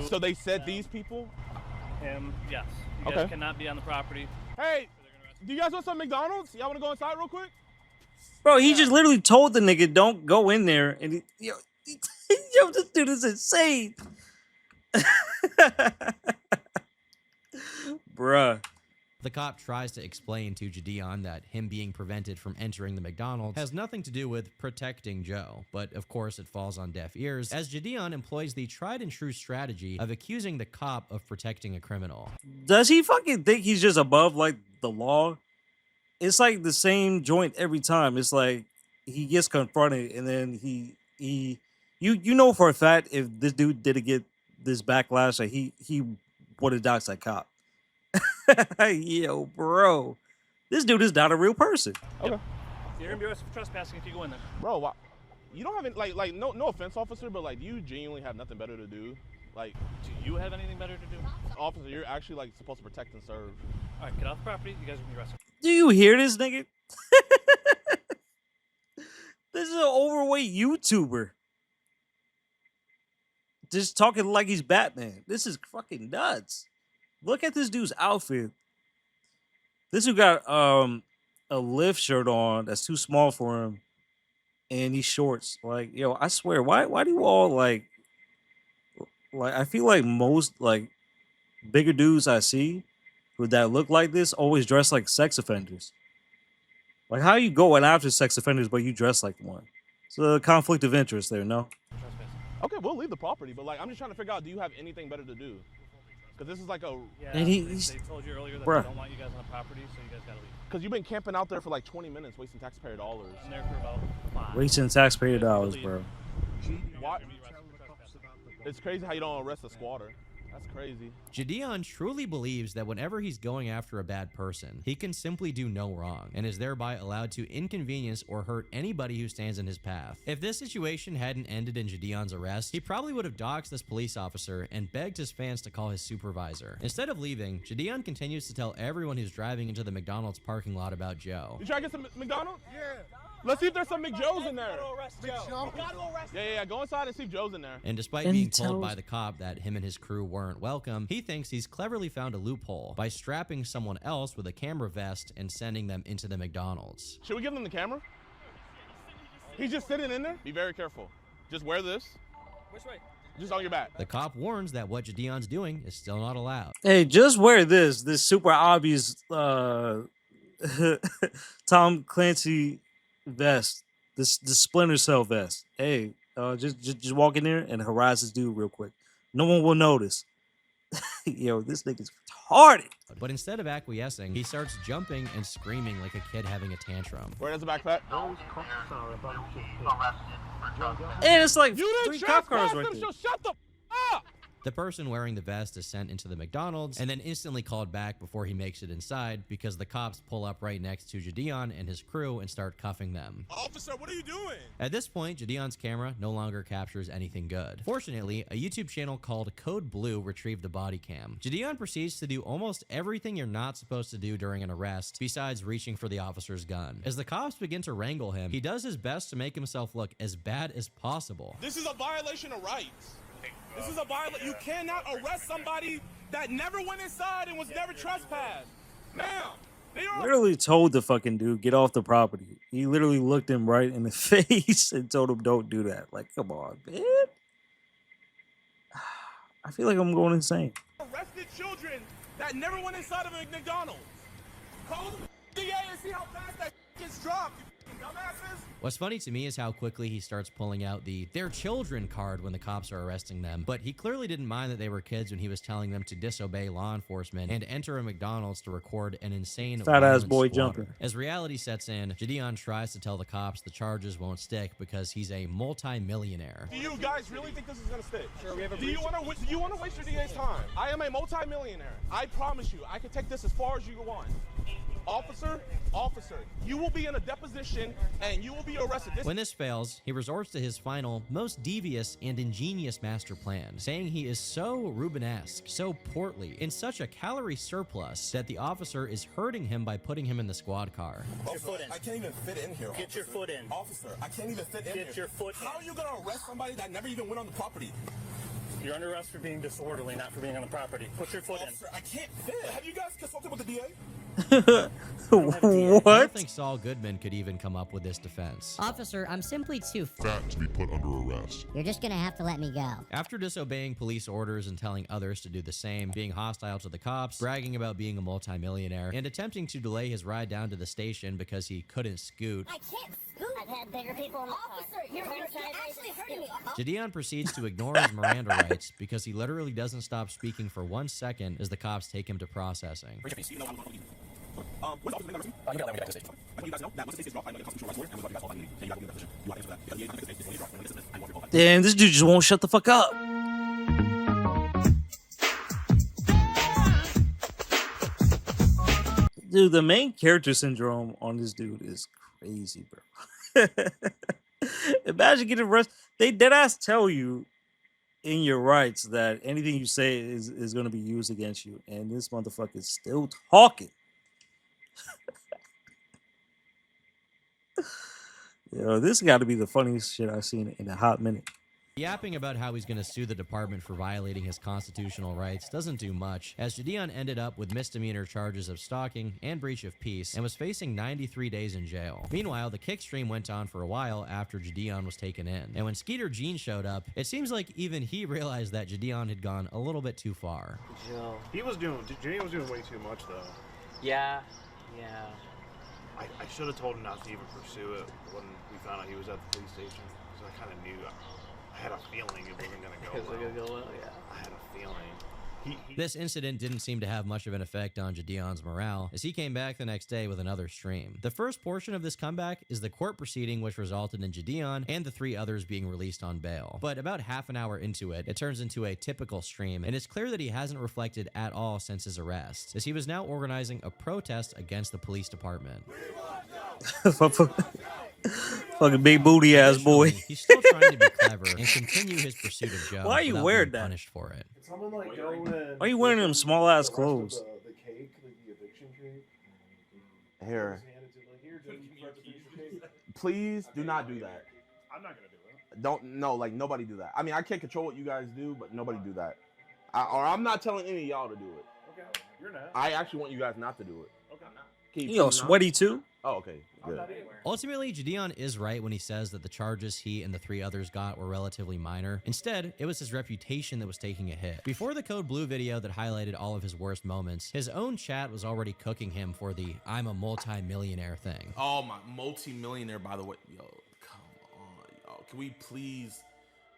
So they said these people? Him, yes. You Okay. guys cannot be on the property. Hey, do you guys want some McDonald's? Y'all want to go inside real quick? Bro, he just literally told the nigga don't go in there, and yo, this dude is insane. Bruh. The cop tries to explain to Jidion that him being prevented from entering the McDonald's has nothing to do with protecting Joe, but of course it falls on deaf ears, as Jidion employs the tried and true strategy of accusing the cop of protecting a criminal. Does he fucking think he's just above like the law? It's like the same joint every time. It's like he gets confronted and then you know for a fact if this dude didn't get this backlash, like he would have doxed that cop. Yo, bro, this dude is not a real person. Okay. You're gonna be arrested for trespassing if you go in there. Bro, why? You don't have any, like no offense, officer, but like, do you genuinely have nothing better to do? Like, do you have anything better to do? Officer, you're actually like supposed to protect and serve. All right, get off the property. You guys are gonna be arrested. Do you hear this nigga? This is an overweight YouTuber. Just talking like he's Batman. This is fucking nuts. Look at this dude's outfit. This dude got a lift shirt on that's too small for him. And these shorts. Like, yo, I swear, why do you all like like I feel like most like bigger dudes I see who that look like this always dress like sex offenders. Like how you going after sex offenders but you dress like one? It's a conflict of interest there, no? Okay, we'll leave the property, but like I'm just trying to figure out, do you have anything better to do? Because this is like a... Yeah, And they told you earlier that they don't want you guys on the property, so you guys gotta leave. Because you've been camping out there for like 20 minutes, wasting taxpayer dollars. I'm there for about 5. Wasting taxpayer dollars, bro. Why? It's crazy how you don't arrest a squatter. That's crazy. Jidion truly believes that whenever he's going after a bad person, he can simply do no wrong and is thereby allowed to inconvenience or hurt anybody who stands in his path. If this situation hadn't ended in Jidion's arrest, he probably would have doxed this police officer and begged his fans to call his supervisor. Instead of leaving, Jidion continues to tell everyone who's driving into the McDonald's parking lot about Joe. You try to get some McDonald's? Yeah. Let's see if there's some McJoes in there. Yeah, go inside and see if Joe's in there. And despite being told by the cop that him and his crew weren't welcome, he thinks he's cleverly found a loophole by strapping someone else with a camera vest and sending them into the McDonald's. Should we give them the camera? He's just sitting in there? Be very careful. Just wear this. Which way? Just on your back. The cop warns that what Jidion's doing is still not allowed. Hey, just wear this super obvious Tom Clancy vest, this Splinter Cell vest. Hey, just walk in there and harass this dude real quick. No one will notice. Yo, this nigga's retarded. But instead of acquiescing, he starts jumping and screaming like a kid having a tantrum. Where is the backpack? And it's like you 3 cop cars right there. So shut the up. The person wearing the vest is sent into the McDonald's and then instantly called back before he makes it inside because the cops pull up right next to Jidion and his crew and start cuffing them. Officer, what are you doing? At this point, Jidion's camera no longer captures anything good. Fortunately, a YouTube channel called Code Blue retrieved the body cam. Jidion proceeds to do almost everything you're not supposed to do during an arrest, besides reaching for the officer's gun. As the cops begin to wrangle him, he does his best to make himself look as bad as possible. This is a violation of rights. This is a violation. You cannot arrest somebody that never went inside and was never trespassed. Now, they are Literally told the fucking dude, get off the property. He literally looked him right in the face and told him, don't do that. Like, come on, man. I feel like I'm going insane. arrested children that never went inside of a McDonald's. Call the DA and see how fast that gets dropped, you dumbasses. What's funny to me is how quickly he starts pulling out the "they're children" card when the cops are arresting them, but he clearly didn't mind that they were kids when he was telling them to disobey law enforcement and enter a McDonald's to record an insane fat-ass boy slaughter. jumping. As reality sets in, Jidion tries to tell the cops the charges won't stick because he's a multi-millionaire. Do you guys really think this is gonna stick? Sure, we have do you want to waste your DA's time? I am a multi-millionaire. I promise you, I can take this as far as you want. Officer, you will be in a deposition and you will be arrested. When this fails, he resorts to his final, most devious and ingenious master plan, saying he is so Rubenesque, so portly, in such a calorie surplus that the officer is hurting him by putting him in the squad car. Get your foot in. I can't even fit in here. Get your foot in. Officer, I can't even fit in here. Get your foot in. How are you going to arrest somebody that never even went on the property? You're under arrest for being disorderly, not for being on the property. Put your foot Officer, I can't fit. Have you guys consulted with the DA? What? I don't think Saul Goodman could even come up with this defense. Officer, I'm simply too fat to be put under arrest. You're just gonna have to let me go. After disobeying police orders and telling others to do the same, being hostile to the cops, bragging about being a multimillionaire, and attempting to delay his ride down to the station because he couldn't scoot, I can't scoot. I've had bigger people in the Officer, you're actually hurting me. Jidion proceeds to ignore his Miranda rights because he literally doesn't stop speaking for 1 second as the cops take him to processing. Where's the officer number? You gotta let me back to the station. I want you guys to know that once the case is dropped, I'm going to constitutional rights lawyer, and we're going to you guys all and you got to be in that position. You got to answer that. Because the DA doesn't think the case is dropped. When the case is, I want your call. Damn, this dude just won't shut the fuck up. Dude, the main character syndrome on this dude is crazy, bro. Imagine getting arrested. They deadass tell you in your rights that anything you say is going to be used against you. And this motherfucker is still talking. Yo, this got to be the funniest shit I've seen in a hot minute. Yapping about how he's going to sue the department for violating his constitutional rights doesn't do much, as Jidion ended up with misdemeanor charges of stalking and breach of peace and was facing 93 days in jail. Meanwhile, the kick stream went on for a while after Jidion was taken in, and when Skeeter Jean showed up, it seems like even he realized that Jidion had gone a little bit too far. Jidion was doing way too much though. Yeah. I should have told him not to even pursue it when we found out he was at the police station, because I kind of knew. I had a feeling it wasn't gonna go well. Yeah. I had a feeling. This incident didn't seem to have much of an effect on Jidion's morale, as he came back the next day with another stream. The first portion of this comeback is the court proceeding which resulted in Jidion and the 3 others being released on bail. But about half an hour into it, it turns into a typical stream, and it's clear that he hasn't reflected at all since his arrest, as he was now organizing a protest against the police department. Fucking big booty ass boy. He's still trying to be clever and continue his pursuit of Joe. Why are you wearing that? Punished for it. Why are you wearing them small ass clothes? The cake, like the eviction cake. Here. Please do not do that. I'm not gonna do it. Don't nobody do that. I mean, I can't control what you guys do, but nobody do that. Or I'm not telling any of y'all to do it. Okay, you're not. I actually want you guys not to do it. Okay. You know, sweaty too. Oh, okay. Good. Ultimately, Jidion is right when he says that the charges he and the 3 others got were relatively minor. Instead, it was his reputation that was taking a hit. Before the Code Blue video that highlighted all of his worst moments, his own chat was already cooking him for the "I'm a multi-millionaire" thing. Oh, my multi-millionaire, by the way. Yo, come on, y'all. Can we please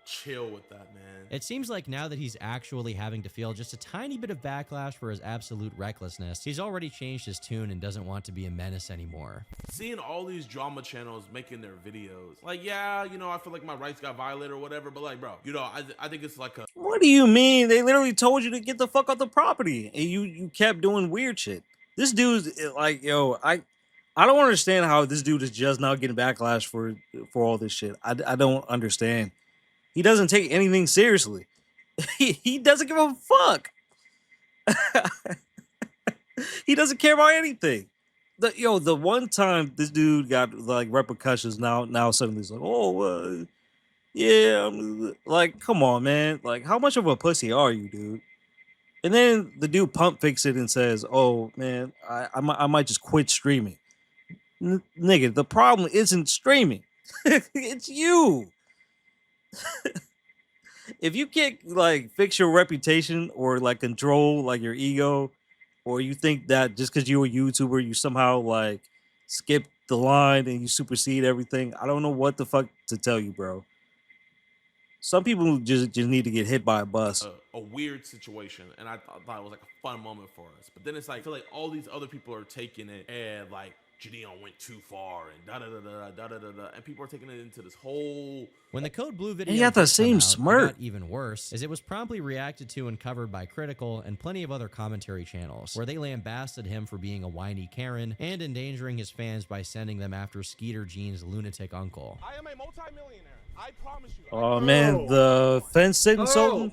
chill with that, man? It seems like now that he's actually having to feel just a tiny bit of backlash for his absolute recklessness, he's already changed his tune and doesn't want to be a menace anymore. Seeing all these drama channels making their videos, like, yeah, you know, I feel like my rights got violated or whatever, but like, bro, you know, I think it's like a... What do you mean? They literally told you to get the fuck off the property, and you kept doing weird shit. This dude's like, yo, I don't understand how this dude is just now getting backlash for all this shit. I don't understand. He doesn't take anything seriously. He doesn't give a fuck. He doesn't care about anything. The one time this dude got like repercussions, now suddenly he's like, oh, yeah, like, come on, man. Like, how much of a pussy are you, dude? And then the dude pump fakes it and says, oh, man, I might just quit streaming. Nigga, the problem isn't streaming. It's you. If you can't like fix your reputation or like control like your ego, or you think that just because you're a YouTuber you somehow like skip the line and you supersede everything, I don't know what the fuck to tell you, bro. Some people just need to get hit by a bus. A weird situation, and I thought it was like a fun moment for us. But then it's like, I feel like all these other people are taking it and like Jidion went too far and da-da-da-da-da-da-da-da, and people are taking it into this whole... When the Code Blue video he got the same out, smirk. it got even worse, as it was promptly reacted to and covered by Critical and plenty of other commentary channels, where they lambasted him for being a whiny Karen and endangering his fans by sending them after Skeeter Jean's lunatic uncle. I am a multi-millionaire. I promise you. Oh man, the fence sitting Sultan.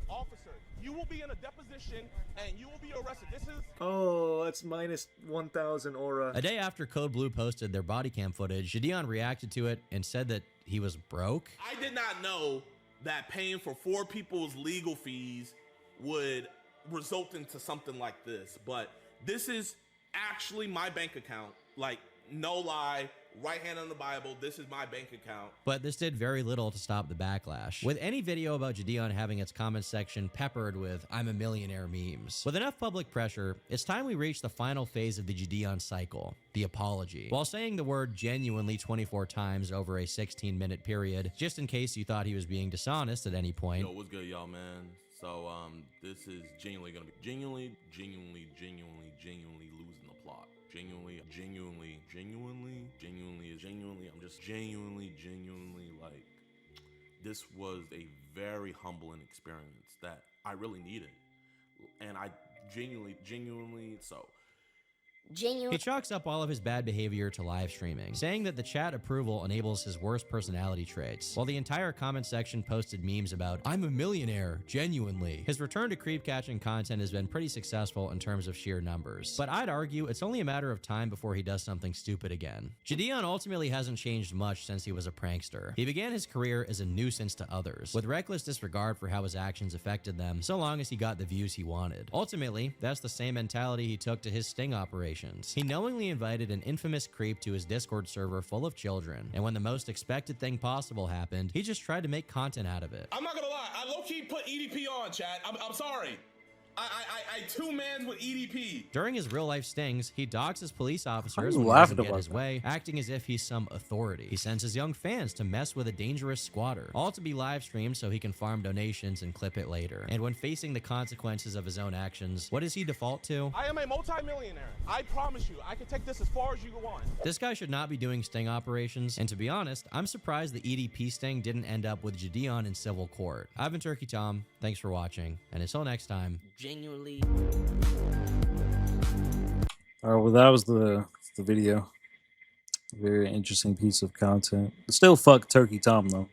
Officer, you will be in a deposition and you will be arrested. This is... Oh, that's minus 1,000 aura. A day after Code Blue posted their body cam footage, Jidion reacted to it and said that he was broke. I did not know that paying for 4 people's legal fees would result into something like this, but this is actually my bank account. Like, no lie, right hand on the Bible, this is my bank account. But this did very little to stop the backlash, with any video about Jidion having its comment section peppered with "I'm a millionaire" memes. With enough public pressure, it's time we reach the final phase of the Jidion cycle, the apology. While saying the word genuinely 24 times over a 16-minute period, just in case you thought he was being dishonest at any point. Yo, what's good, y'all, man? So, this is genuinely gonna be genuinely losing the plot. Genuinely, I'm just genuinely like, this was a very humbling experience that I really needed. And I genuinely, so He chalks up all of his bad behavior to live streaming, saying that the chat approval enables his worst personality traits, while the entire comment section posted memes about, "I'm a millionaire, genuinely." His return to creep catching content has been pretty successful in terms of sheer numbers, but I'd argue it's only a matter of time before he does something stupid again. Jidion ultimately hasn't changed much since he was a prankster. He began his career as a nuisance to others, with reckless disregard for how his actions affected them, so long as he got the views he wanted. Ultimately, that's the same mentality he took to his sting operation. He knowingly invited an infamous creep to his Discord server full of children, and when the most expected thing possible happened, he just tried to make content out of it. I'm not gonna lie, I low-key put EDP on, chat. I'm sorry. I two-mans with EDP. During his real-life stings, he dogs his police officers you when he laughing doesn't get about his that? way, acting as if he's some authority. He sends his young fans to mess with a dangerous squatter, all to be live-streamed so he can farm donations and clip it later. And when facing the consequences of his own actions, what does he default to? I am a multi-millionaire. I promise you, I can take this as far as you want. This guy should not be doing sting operations, and to be honest, I'm surprised the EDP sting didn't end up with Jidion in civil court. I've been Turkey Tom, thanks for watching, and until next time, Genuinely. All right, well, that was the video. Very interesting piece of content. Still fuck Turkey Tom, though.